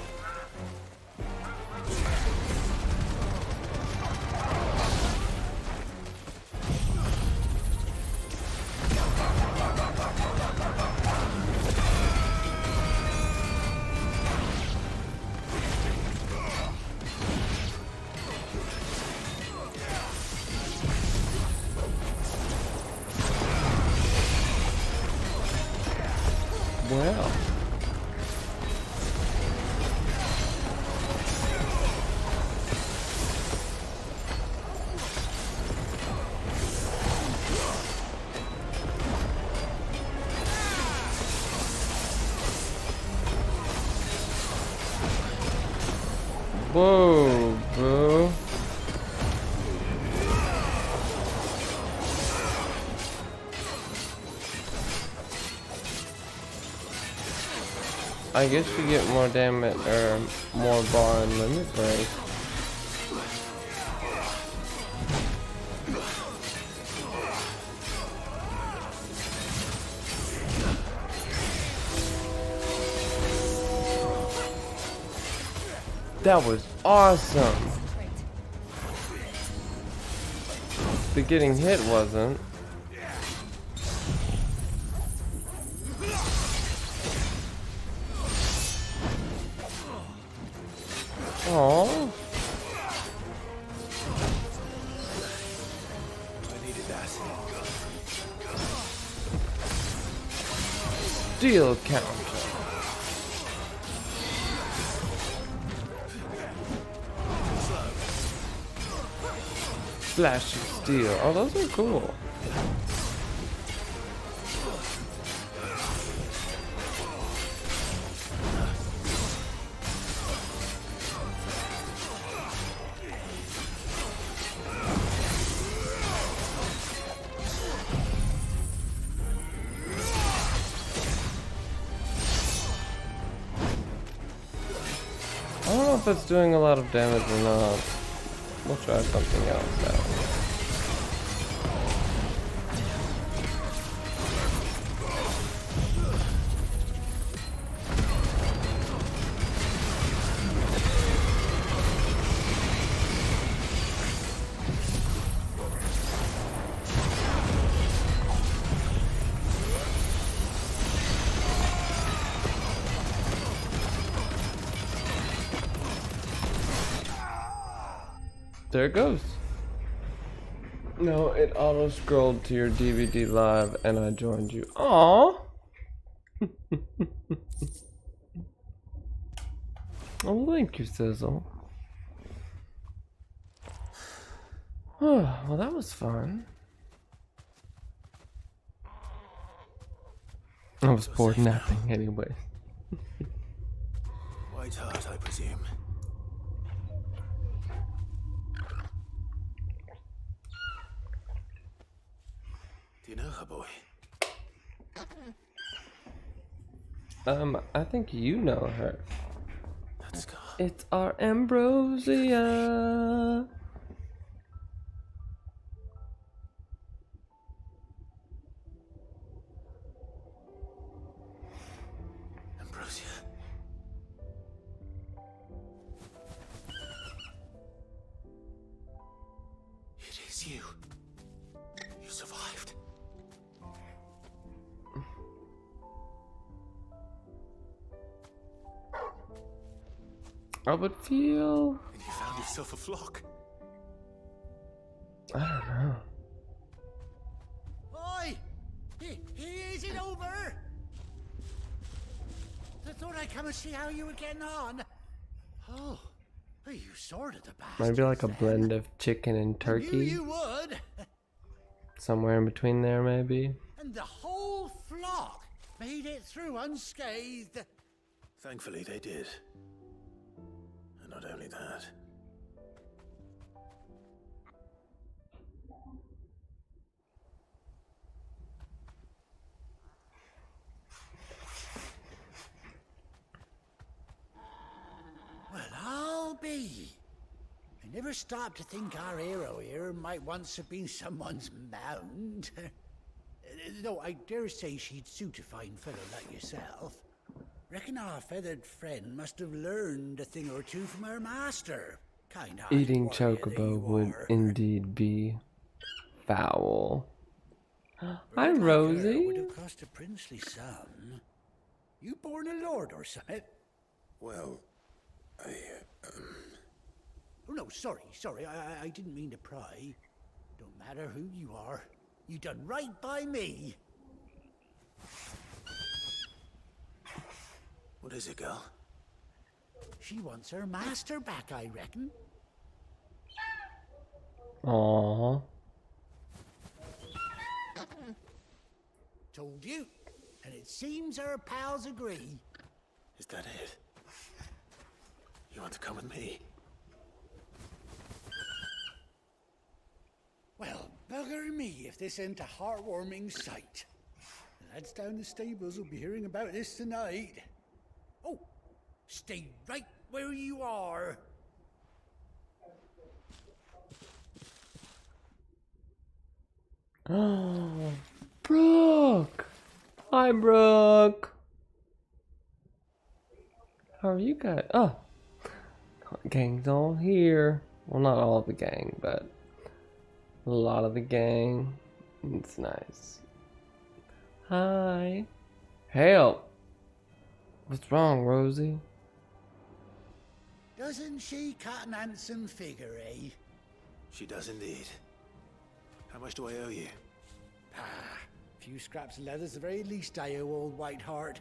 Well. Whoa, bro. I guess you get more damage or more bar and limit break. That was awesome. The getting hit wasn't. Aww. I needed that. Steel counter. Flash of steel. Oh, those are cool. I don't know if it's doing a lot of damage or not. We'll try something else out. There it goes. No, it auto scrolled to your DVD live and I joined you. Aww. Oh, thank you, Sizzle. Oh, well, that was fun. I was bored napping anyway. White Heart, I presume. Do you know her, boy? I think you know her. Let's go. It's our Ambrosia. Ambrosia. It is you. You survived. I would feel. And you found yourself a flock. I don't know. Oi! Is it over? I thought I'd come and see how you were getting on. Oh, you sorted the bastard. Maybe like a blend of chicken and I knew turkey. you would. Somewhere in between there, maybe. And the whole flock made it through unscathed. Thankfully, they did. And not only that. Well, I'll be. I never stopped to think our hero here might once have been someone's mount. Though I dare say she'd suit a fine fellow like yourself. Reckon our feathered friend must have learned a thing or two from her master. Kind-hearted Eating warrior that chocobo you would are. indeed be foul. Hi, Bird like her Rosie. would have cost a princely sum. You born a lord or something? Well, Oh no, sorry. I didn't mean to pry. Don't matter who you are. You done right by me. What is it, girl? She wants her master back, I reckon. Aww. Told you. And it seems her pals agree. Is that it? You want to come with me? Well, bugger me if this ain't a heartwarming sight. The lads down the stables will be hearing about this tonight. Oh, stay right where you are. Oh, Brooke. Hi, Brooke. How are you guys? Oh, gang's all here. Well, not all of the gang, but a lot of the gang. It's nice. Hi. Help. What's wrong, Rosie? Doesn't she cut an handsome figure, eh? She does indeed. How much do I owe you? A few scraps of leather's the very least I owe old Whiteheart.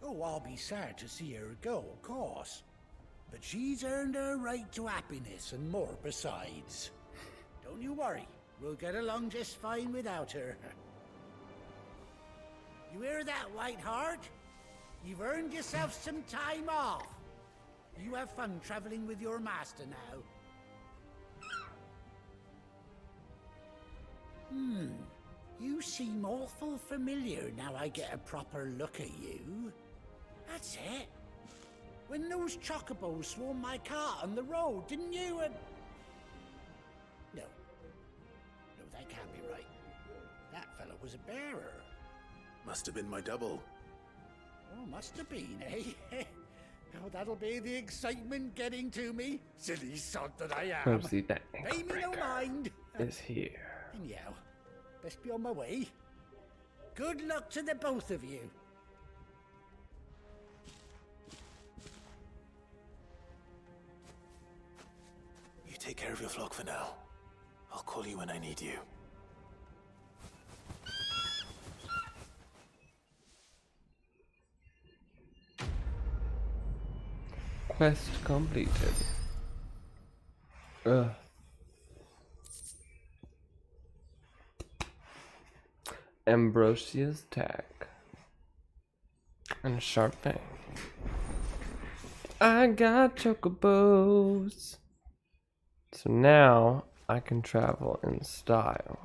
Oh, I'll be sad to see her go, of course. But she's earned her right to happiness and more besides. Don't you worry. We'll get along just fine without her. You hear that, Whiteheart? You've earned yourself some time off. You have fun traveling with your master now. You seem awful familiar now I get a proper look at you. That's it. When those chocobos swarmed my cart on the road, didn't you? No, that can't be right. That fellow was a bearer. Must have been my double. Oh, must have been, eh? Oh, that'll be the excitement getting to me. Silly sod that I am. Rosie, that Pay me no mind. is here. Anyhow, best be on my way. Good luck to the both of you. You take care of your flock for now. I'll call you when I need you. Quest completed. Ugh. Ambrosia's tag. And a sharp fang. I got chocobos. So now I can travel in style.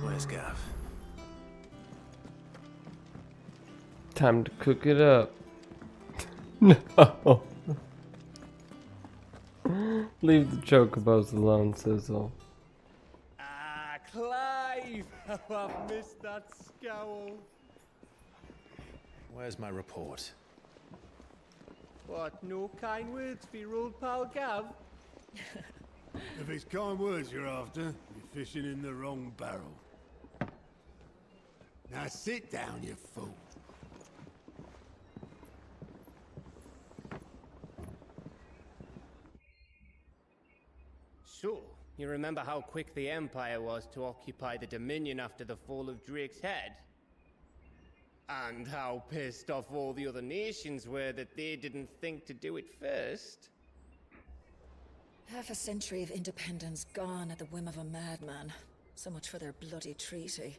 Where's Gav? Time to cook it up. No. Leave the chocobos alone, Sizzle. Ah, Clive! How I've missed that scowl. Where's my report? What, no kind words for your old pal Gav? If it's kind words you're after, you're fishing in the wrong barrel. Now sit down, you fool. So, you remember how quick the Empire was to occupy the Dominion after the fall of Drake's head? And how pissed off all the other nations were that they didn't think to do it first? Half a century of independence gone at the whim of a madman. So much for their bloody treaty.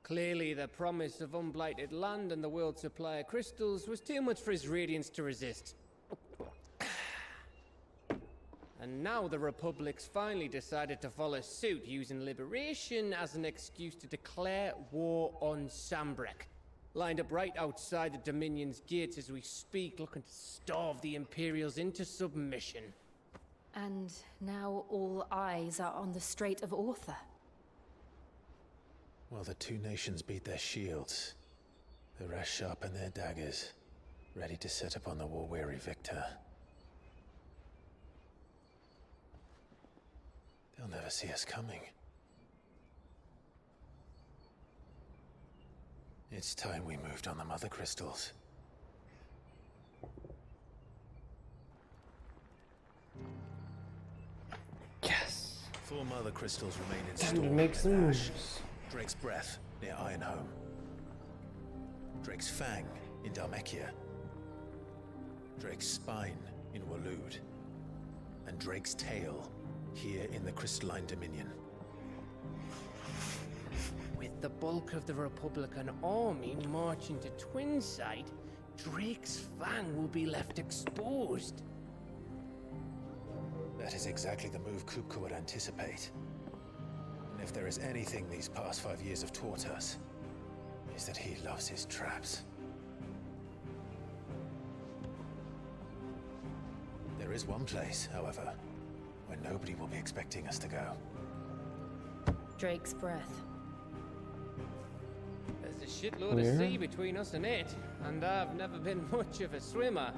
Clearly, the promise of unblighted land and the world's supply of crystals was too much for his radiance to resist. And now the Republic's finally decided to follow suit, using liberation as an excuse to declare war on Sambrek. Lined up right outside the Dominion's gates as we speak, looking to starve the Imperials into submission. And now all eyes are on the Strait of Author. While the two nations beat their shields, the rest sharpen their daggers, ready to set upon the war-weary victor. They'll never see us coming. It's time we moved on the Mother Crystals. Yes. 4 Mother Crystals remain in Time store. to make some in moves. Drake's Breath near Ironhome. Drake's Fang in Dharmekia. Drake's Spine in Lulled. And Drake's Tail here in the Crystalline Dominion. With the bulk of the Republican army marching to Twinside, Drake's Fang will be left exposed. That is exactly the move Kupka would anticipate. And if there is anything these past 5 years have taught us, is that he loves his traps. There is one place, however, where nobody will be expecting us to go. Drake's Breath. There's a shitload of sea between us and it, and I've never been much of a swimmer.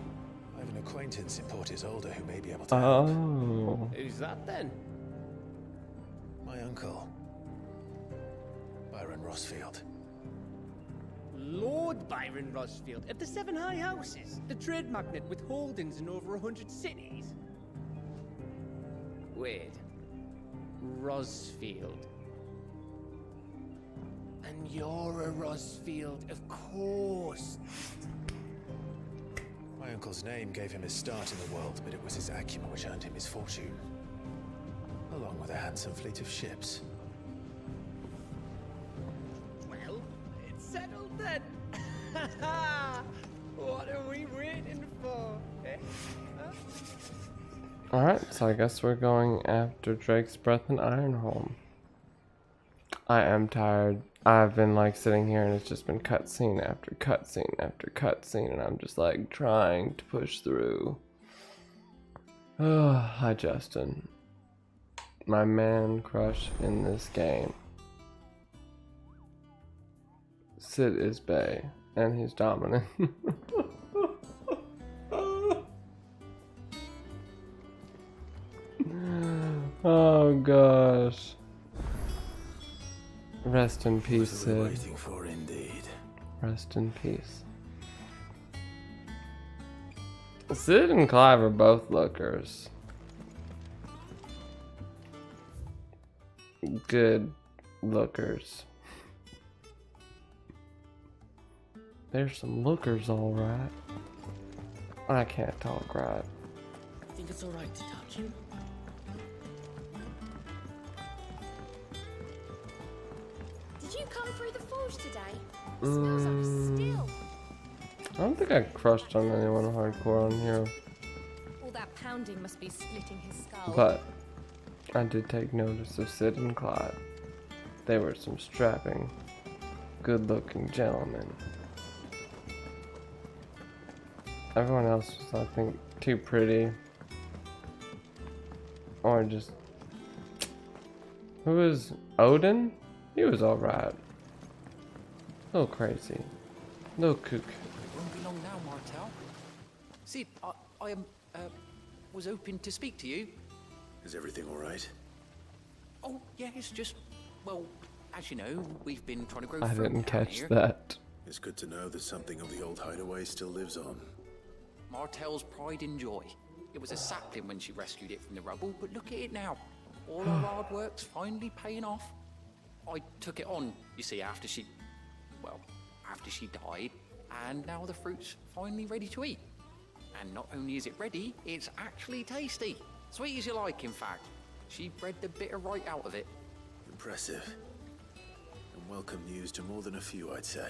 I have an acquaintance in Port Isolde who may be able to help. Oh. Who's that then? My uncle, Byron Rossfield. Lord Byron Rossfield of the 7 High Houses, the trade magnate with holdings in over 100 cities. Wait, Rossfield. And you're a Rossfield, of course. My uncle's name gave him his start in the world, but it was his acumen which earned him his fortune, along with a handsome fleet of ships. Well, it's settled then. What are we waiting for? Eh? Huh? Alright, so I guess we're going after Drake's Breath and Ironhome. I am tired. I've been like sitting here and it's just been cutscene after cutscene after cutscene, and I'm just like trying to push through. Oh, hi Justin. My man crush in this game. Sid is bae, and he's dominant. Oh gosh. Rest in peace, What are we Sid. waiting for, indeed? Rest in peace. Sid and Clive are both lookers. Good lookers. There's some lookers, alright. I can't talk right. I think it's alright to touch you. Did you come through the forge today? It smells like steel. I don't think I crushed on anyone hardcore on here, All that pounding must be splitting his skull. but I did take notice of Sid and Clive. They were some strapping, good-looking gentlemen. Everyone else was, I think, too pretty. Or just... Who was Odin? He was alright. A little crazy. A little kook. Won't be long now, Martel. Sid, I was hoping to speak to you. Is everything all right? Oh, yeah, it's just, well, as you know, we've been trying to grow I fruit didn't down catch here. that. It's good to know that something of the old hideaway still lives on. Martell's pride and joy. It was a sapling when she rescued it from the rubble, but look at it now. All our hard work's finally paying off. I took it on, you see, after she died, and now the fruit's finally ready to eat. And not only is it ready, it's actually tasty. Sweet as you like, in fact. She bred the bitter right out of it. Impressive. And welcome news to more than a few, I'd say.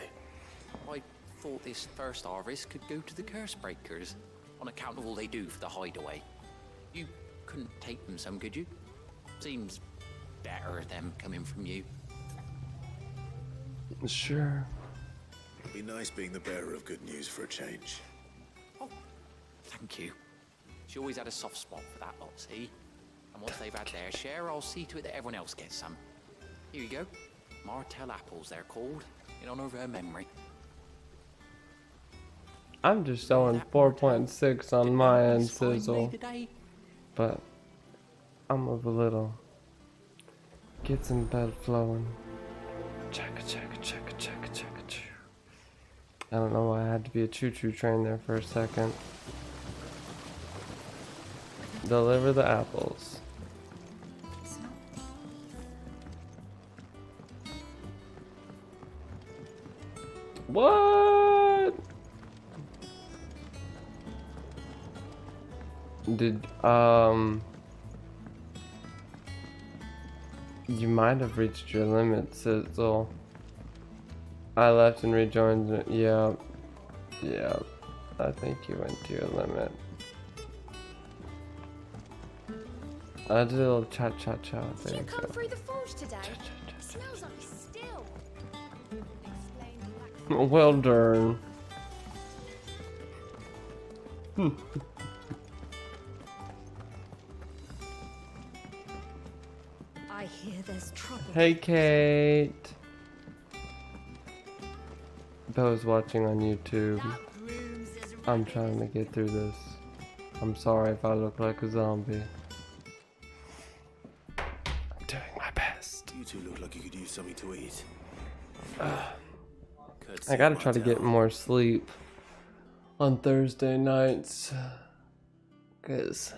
I thought this first harvest could go to the curse breakers, on account of all they do for the hideaway. You couldn't take them some, could you? Seems better them coming from you. Sure. It'd be nice being the bearer of good news for a change. Thank you. She always had a soft spot for that lot, see? And once they've had their share, I'll see to it that everyone else gets some. Here you go. Martell apples, they're called, in honor of her memory. I'm just showing 4.6 on my end, Sizzle. But I'm of a little. Get some blood flowing. Checka, checka, checka, checka, checka, choo. I don't know why I had to be a choo-choo train there for a second. Deliver the apples. What? Did, you might have reached your limit, Sizzle. I left and rejoined it. Yeah. I think you went to your limit. I did a little cha-cha-cha. Did you come through the forge today? It smells like still. Well done. I hear there's trouble. Hey, Kate. Bella's watching on YouTube. I'm trying to get through this. I'm sorry if I look like a zombie. I'm doing my best. You two look like you could use something to eat. I gotta try to get more sleep on Thursday nights. Cause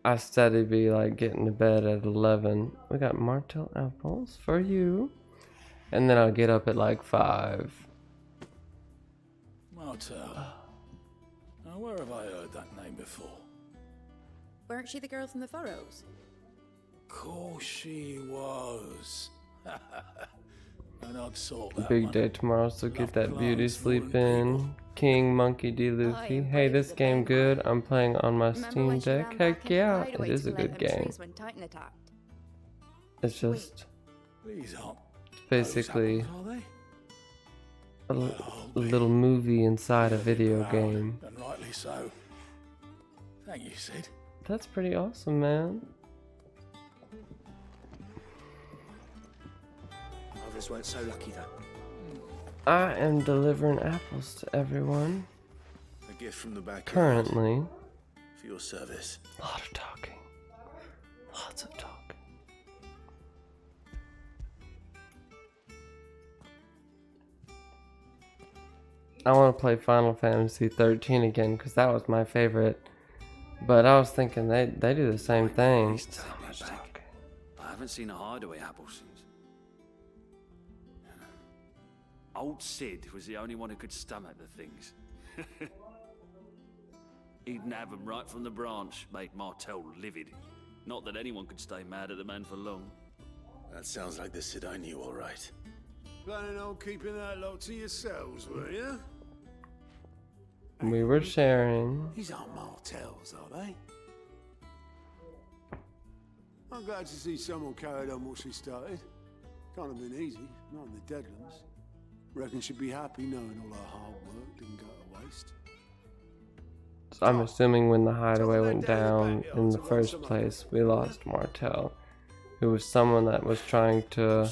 I steady be like getting to bed at 11. We got Martell apples for you. And then I'll get up at like 5. Martell. Now, where have I heard that name before? Weren't she the girl from the Furrows? Course she was. And I'd sort that Big one. day tomorrow, so get that beauty sleep in. King Monkey D. Luffy. Hey, this game good. I'm playing on my Steam Deck. Heck yeah, it is a good game. It's just These aren't basically apples, are they? a little movie inside a video game. And rightly so. Thank you, Sid. That's pretty awesome, man. Others weren't so lucky though. I am delivering apples to everyone. A gift from the back. Currently. For your service. A lot of talking. Lots of talking. I want to play Final Fantasy 13 again because that was my favorite. But I was thinking they do the same thing. I haven't seen a hideaway apple since. Old Sid was the only one who could stomach the things. He'd nab them right from the branch, make Martell livid. Not that anyone could stay mad at the man for long. That sounds like the Sid I knew, all right. Planning on keeping that lot to yourselves, were you? We were sharing. These aren't Martells, are they? I'm glad to see someone carried on what she started. Can't have been easy, not in the Deadlands. Reckon she'd be happy knowing all her hard work didn't go to waste. So I'm assuming when the hideaway went down in the first place, we lost Martell, who was someone that was trying to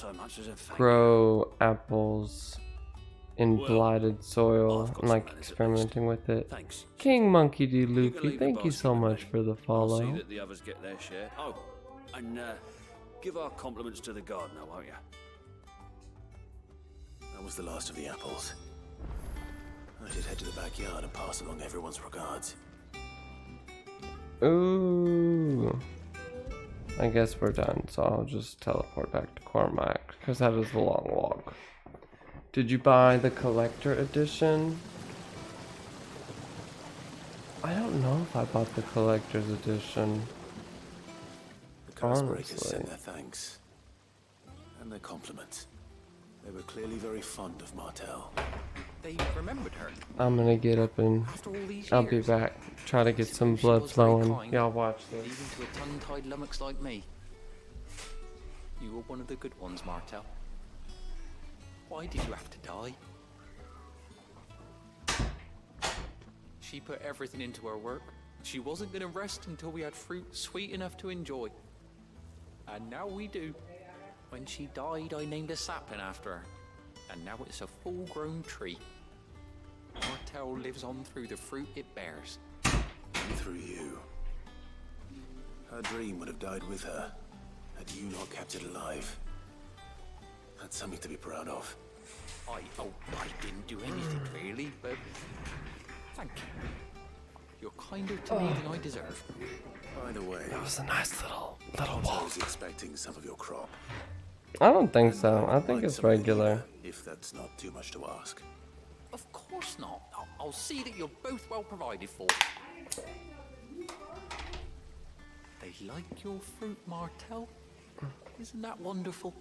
grow apples in Well, blighted soil and like experimenting with it. King Monkey D. Luffy, thank you so much for the I'll see follow. that the others get their share. Oh, and give our compliments to the gardener, won't you? That was the last of the apples. I should head to the backyard and pass along everyone's regards. Ooh. I guess we're done, so I'll just teleport back to Cormac, because that is a long walk. Did you buy the collector edition? I don't know if I bought the collector's edition. The Cursebreakers Honestly. sent their thanks. And their compliments. They were clearly very fond of Martel. They remembered her. I'm gonna get up and After all these I'll be years, back. Try to get some she blood was very flowing. kind, Y'all watch this. Even to a tongue-tied lummox like me. You were one of the good ones, Martel. Why did you have to die? She put everything into her work. She wasn't going to rest until we had fruit sweet enough to enjoy. And now we do. When she died, I named a sapling after her. And now it's a full-grown tree. Martel lives on through the fruit it bears. And through you. Her dream would have died with her, had you not kept it alive. That's something to be proud of. I didn't do anything really, but thank you. You're kinder to me than I deserve. By the way, That was a nice little I walk. was expecting some of your crop. I don't think so. I think Like it's some of the regular. leader, if that's not too much to ask. Of course not. I'll see that you're both well provided for. They like your fruit, Martel. Isn't that wonderful?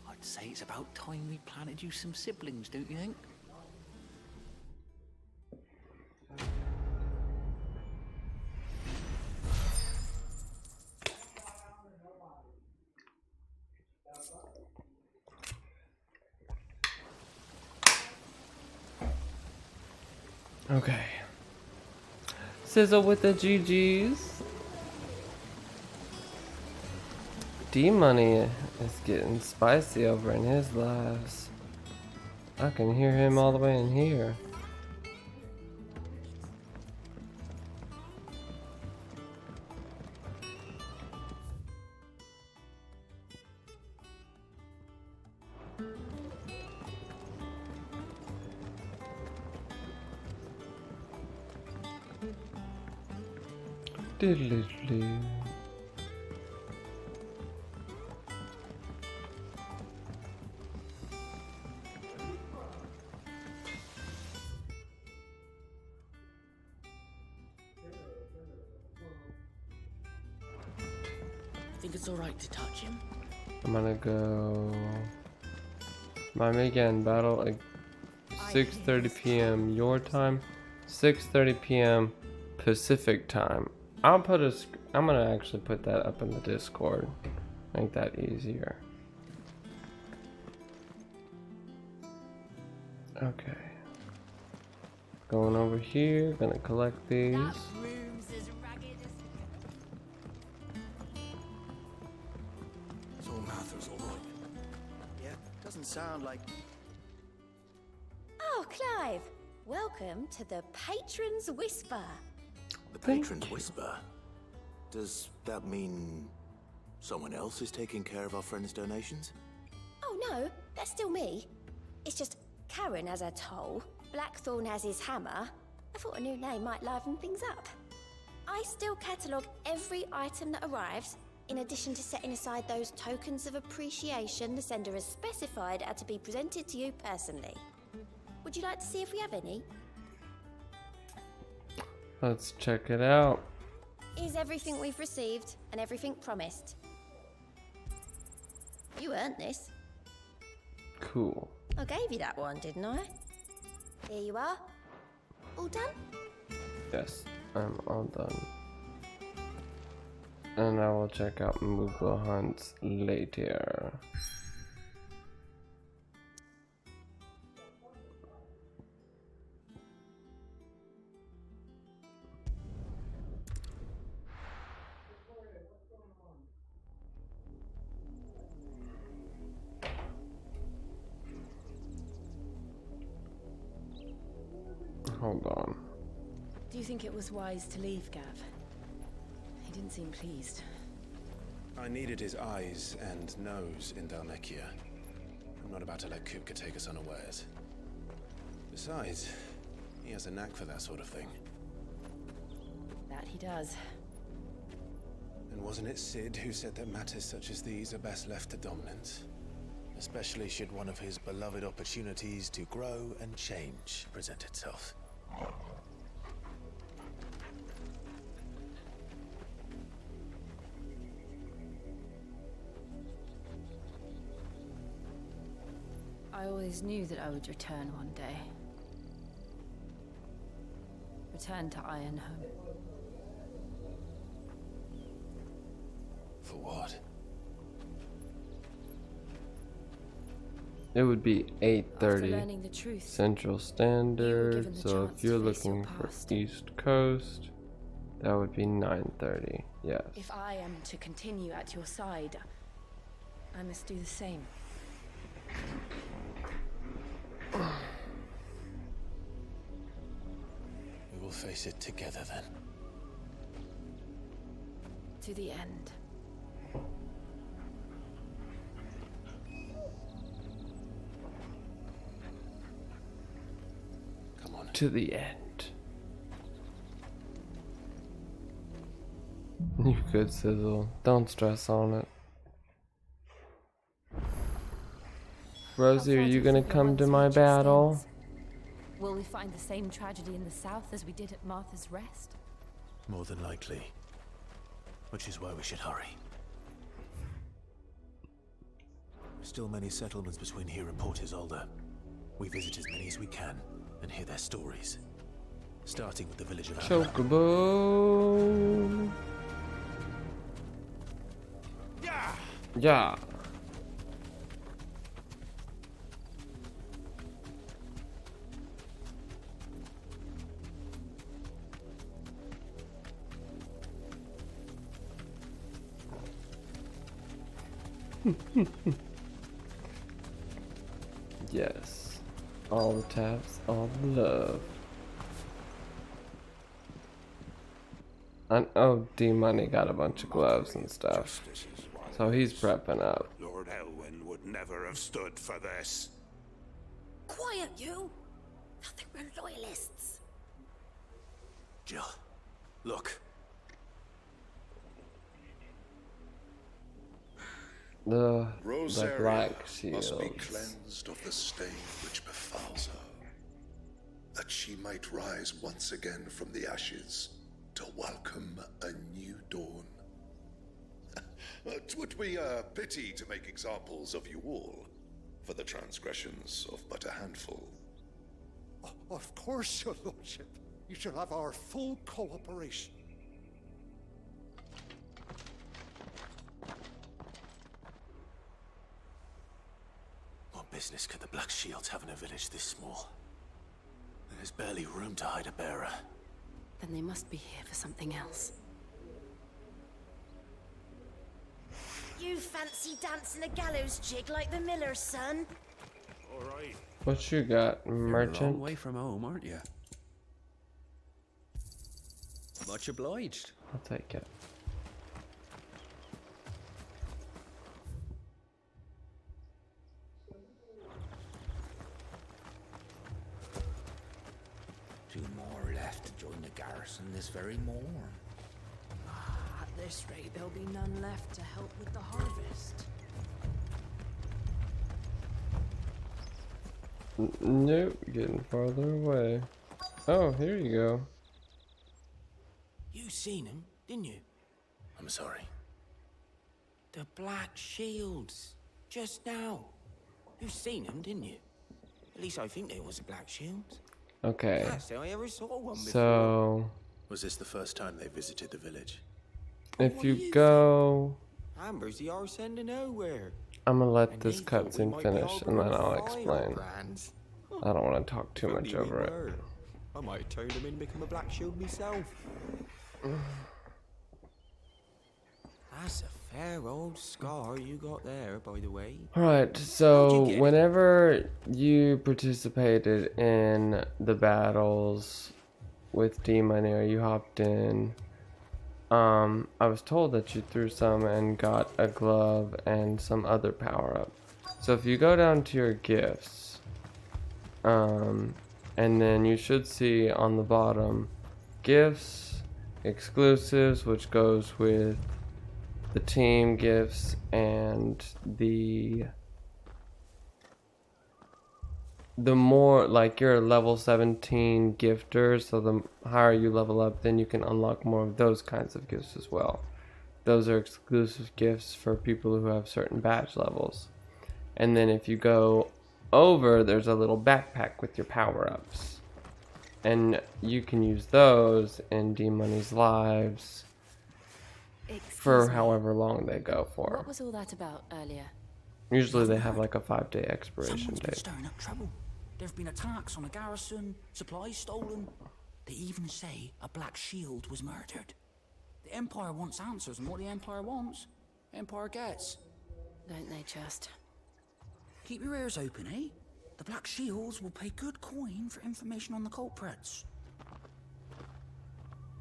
I'd say it's about time we planted you some siblings, don't you think? Okay. Sizzle with the GGs. D-Money is getting spicy over in his lives. I can hear him all the way in here. Diddly-doo. I think it's alright to touch him. I'm gonna go. Miami again. Battle at 6:30 p.m. your time, 6:30 p.m. Pacific time. I'm gonna actually put that up in the Discord. Make that easier. Okay. Going over here. Gonna collect these. So Martha's all right. Yeah, doesn't sound like... Oh, Clive! Welcome to the Patron's Whisper. The Patron's Whisper? Does that mean someone else is taking care of our friend's donations? Oh no, that's still me. It's just Karen has her toll, Blackthorn has his hammer. I thought a new name might liven things up. I still catalogue every item that arrives, in addition to setting aside those tokens of appreciation the sender has specified are to be presented to you personally. Would you like to see if we have any? Let's check it out. Here's everything we've received and everything promised. You earned this. Cool. I gave you that one, didn't I? Here you are. All done? Yes, I'm all done. And I will check out Moogle Hunts later. Hold on. Do you think it was wise to leave, Gav? He didn't seem pleased. I needed his eyes and nose in Dalmekia. I'm not about to let Kupka take us unawares. Besides, he has a knack for that sort of thing. That he does. And wasn't it Sid who said that matters such as these are best left to dominance? Especially should one of his beloved opportunities to grow and change present itself. I always knew that I would return one day. Return to Ironhome. For what? It would be After learning 8:30 the truth, Central Standard. given the So chance if you're to face your looking for past. East Coast, that would be 9:30. Yes. if I am to continue at your side, I must do the same. We will face it together then. To the end. Come on. To the end. You could, Sizzle. Don't stress on it. Rosie, are you gonna come to my battle? Will we find the same tragedy in the south as we did at Martha's Rest? More than likely. Which is why we should hurry. Still many settlements between here and Port Isolde. We visit as many as we can and hear their stories. Starting with the village of Avila. Chocobo. Yeah. Yes. All the taps, all the love. And oh, D-Money got a bunch of gloves and stuff. So he's prepping up. Lord Elwyn would never have stood for this. Quiet, you! Thought they were loyalists. Jill, look. The Rosaria black must be shields. cleansed of the stain which befalls her, that she might rise once again from the ashes to welcome a new dawn. 'Twould be a pity to make examples of you all, for the transgressions of but a handful. Of course, your lordship. You shall have our full cooperation. What business could the Black Shields have in a village this small? There's barely room to hide a bearer. Then they must be here for something else. You fancy dancing a gallows jig like the miller's son? All right. What you got, You're a long merchant? way from home, aren't you? Much obliged. I'll take it. Two more left to join the garrison this very morn. At this rate, there'll be none left to help with the harvest. Nope, getting farther away. Oh, here you go. You seen him, didn't you? I'm sorry. The Black Shields. Just now. You seen them, didn't you? At least I think they was the Black Shields. Okay. Last time I ever saw one before. So, Was this the first time they visited the village? if you go, Amber's the arse end of nowhere. I'm gonna let And this they thought we cutscene might be finish all and then gonna I'll fire explain. brands. I don't want to talk too much Only we over it. were. I might have turned him in and become a Black Shield myself. That's a fair old scar you got there, by the way. Alright, so whenever you participated in the battles with D-Money or you hopped in, I was told that you threw some and got a glove and some other power-up. So if you go down to your gifts, and then you should see on the bottom gifts, exclusives, which goes with the team gifts and the more, like, you're a level 17 gifter, so the higher you level up, then you can unlock more of those kinds of gifts as well. Those are exclusive gifts for people who have certain badge levels. And then if you go over, there's a little backpack with your power-ups. And you can use those in D-Money's lives for however long they go for. What was all that about earlier? Usually they have like a 5-day expiration Someone's been date. stirring up trouble. There've been attacks on a garrison, supplies stolen. They even say a Black Shield was murdered. The Empire wants answers, and what the Empire wants, Empire gets. Don't they just? Keep your ears open, eh? The Black Shields will pay good coin for information on the culprits.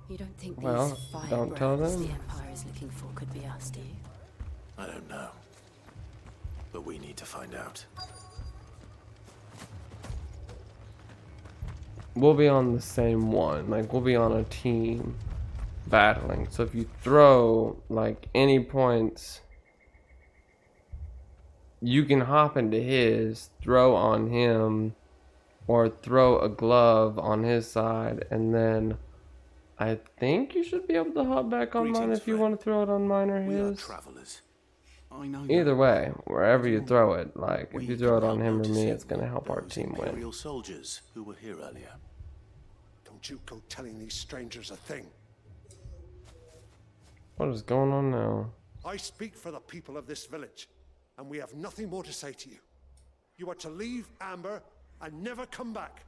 You don't think Well, these fire don't tell brands them. the Empire is looking for could be us, do you? I don't know. But we need to find out. We'll be on the same one. Like, we'll be on a team battling. So if you throw, like, any points, you can hop into his, throw on him, or throw a glove on his side, and then I think you should be able to hop back on mine if you want to throw it on mine or We are his. travelers. I know. Either way, wherever you throw it, like, if you throw it on him or me, it's going to help our team win. Imperial soldiers who were here earlier. Don't you go telling these strangers a thing. What is going on now? I speak for the people of this village, and we have nothing more to say to you. You are to leave Amber and never come back.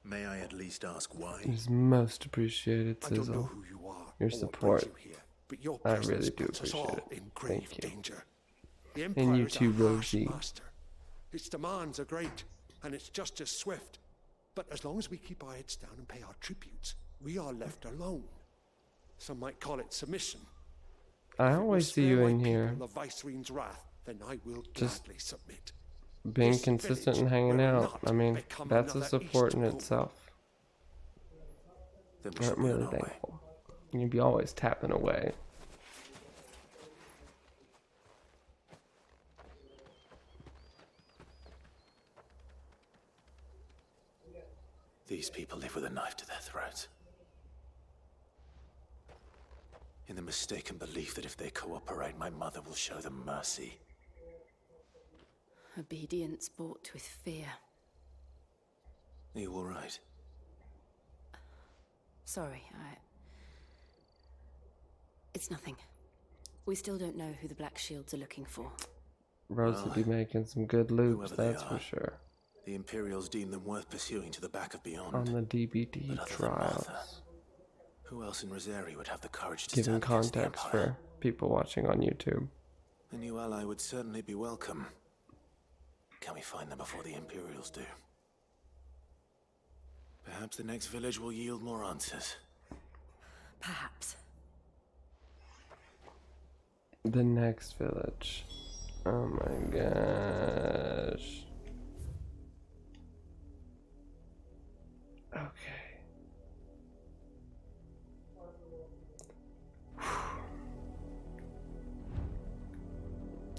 May I at least ask why? It's most appreciated, I don't know Sizzle. who you are Your or what support. brings you here, but your I presence really do puts us appreciate all it. in grave Thank you. danger. The And Empire you is too, a harsh Rosie. master. Its demands are great, and its justice swift. But as long as we keep our heads down and pay our tributes, we are left alone. Some might call it submission. I If it will always see spare you my in people here, the Viceroy's wrath, then I will Just gladly submit. being This consistent village and hanging will out. not I mean, become that's a another support in East Rome. itself. Then we should I'm be really on our way. thankful. You'd be always tapping away. These people live with a knife to their throats. In the mistaken belief that if they cooperate, my mother will show them mercy. Obedience bought with fear. Are you all right? Sorry, It's nothing. We still don't know who the Black Shields are looking for. Rose would be making some good loops, Whoever they that's for are, sure. The Imperials deem them worth pursuing to the back of beyond. On the DBD But other than trials. Martha, who else in Rosaria would have the courage to Giving stand against the context Empire? for people watching on YouTube. A new ally would certainly be welcome. Can we find them before the Imperials do? Perhaps the next village will yield more answers. Perhaps. The next village. Oh my gosh. Okay.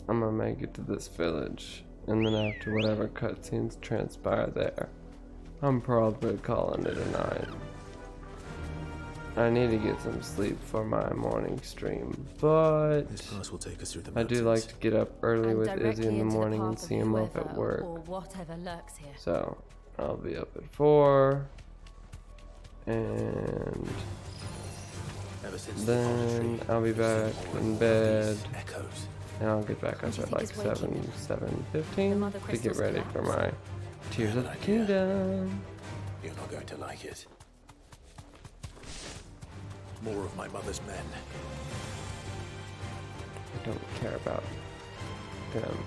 I'm gonna make it to this village, and then after whatever cutscenes transpire there, I'm probably calling it a night. I need to get some sleep for my morning stream, but This pass will take us through the I do like to get up early with Izzy in the morning and see him up at work. Or whatever lurks here. So I'll be up at 4, and then I'll be back in bed, and I'll get back up at like 7:15 to get ready for my Tears of the Kingdom. You're not going to like it. More of my mother's men. I don't care about them.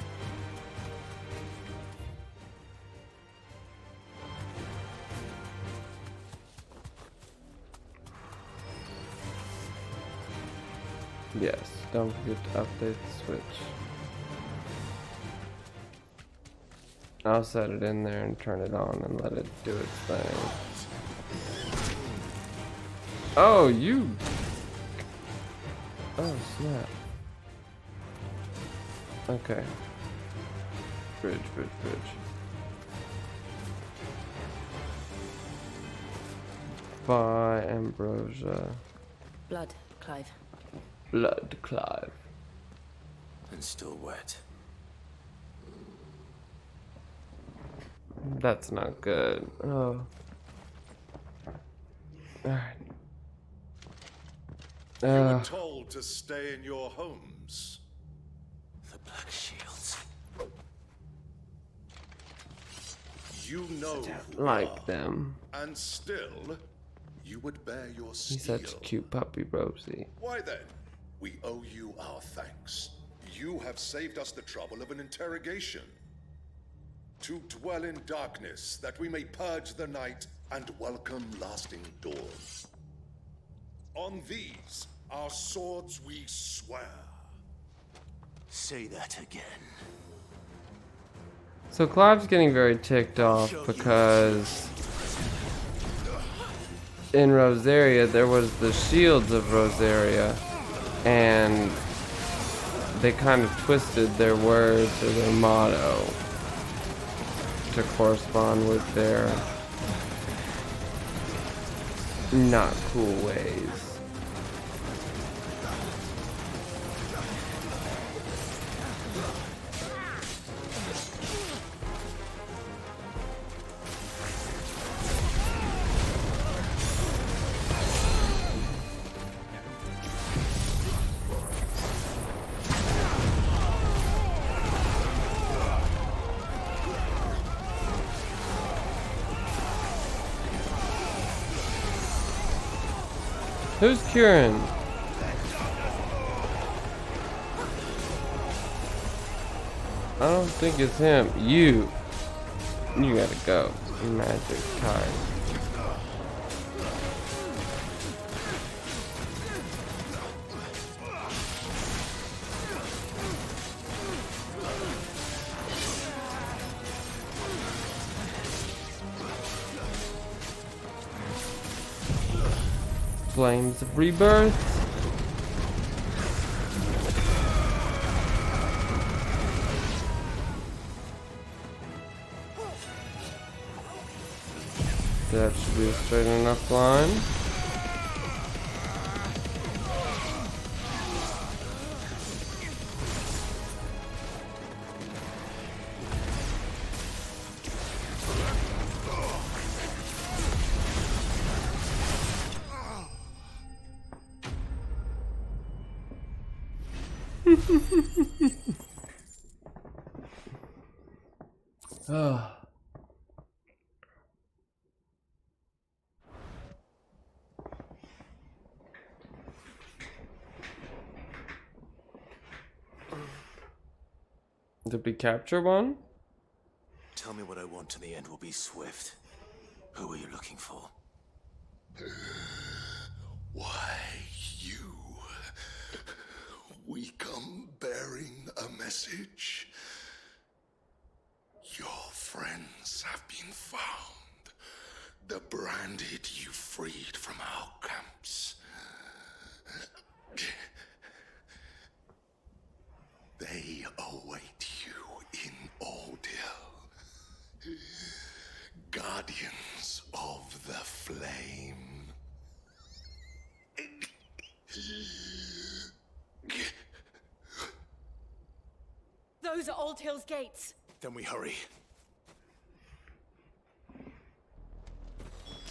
Yes, don't forget to update the Switch. I'll set it in there and turn it on and let it do its thing. Oh, you! Oh, snap. Okay. Bridge. By Ambrosia. Blood, Clive. Blood, Clive. And still wet. That's not good. Oh. Alright. You were told to stay in your homes. The Black Shields. You know who Like are, them. and still, you would bear your steel. He's such a cute puppy, Rosie. Why then? We owe you our thanks. You have saved us the trouble of an interrogation. To dwell in darkness, that we may purge the night and welcome lasting dawn. On these, our swords we swear. Say that again. So Clive's getting very ticked off because in Rosaria there was the shields of Rosaria, and they kind of twisted their words or their motto to correspond with their not cool ways. Who's Kieran? I don't think it's him. You gotta go. Magic card. Flames of Rebirth. That should be a straight enough line. Oh. Did we capture one? Tell me what I want and the end will be swift. Who are you looking for? Why, you? We come bearing a message. Your friends have been found. The branded you freed from our camps. They await you in Ordeal. Guardians of the Flame. Those are Old Hill's gates. Then we hurry.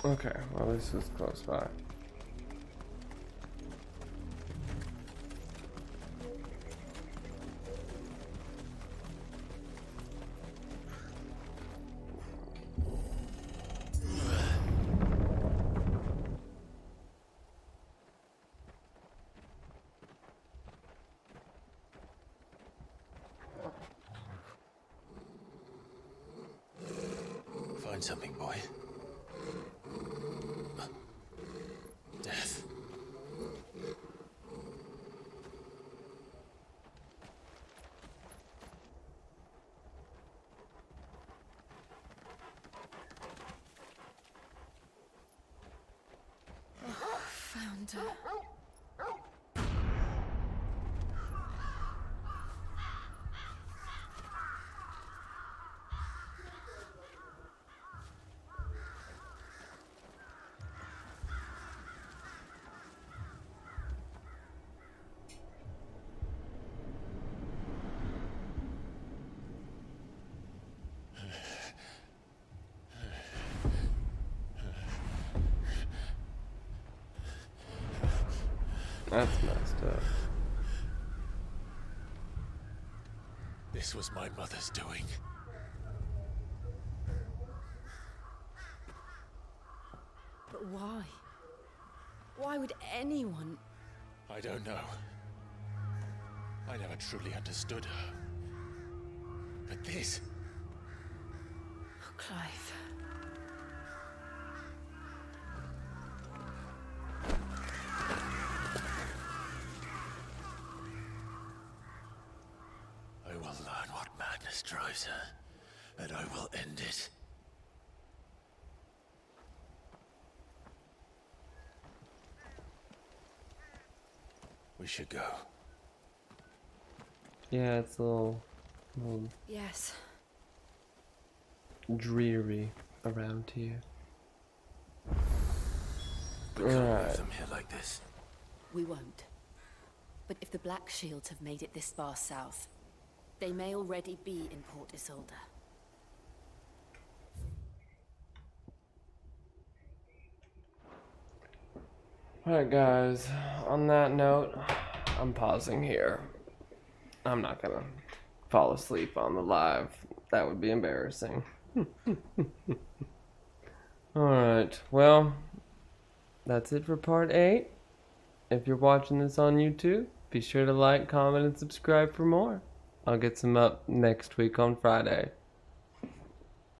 Okay, well this is close by. find something, boy. Death. Found her. That's messed up. This was my mother's doing. But why? Why would anyone... I don't know. I never truly understood her. But this... Oh, Clive. I will learn what madness drives her, and I will end it. We should go. Yeah, it's a little Yes. dreary around here. We can't Alright. leave them here like this. We won't. But if the Black Shields have made it this far south, they may already be in Port Isolde. Alright guys, on that note, I'm pausing here. I'm not gonna fall asleep on the live. That would be embarrassing. Alright, well, that's it for part 8. If you're watching this on YouTube, be sure to like, comment, and subscribe for more. I'll get some up next week on Friday.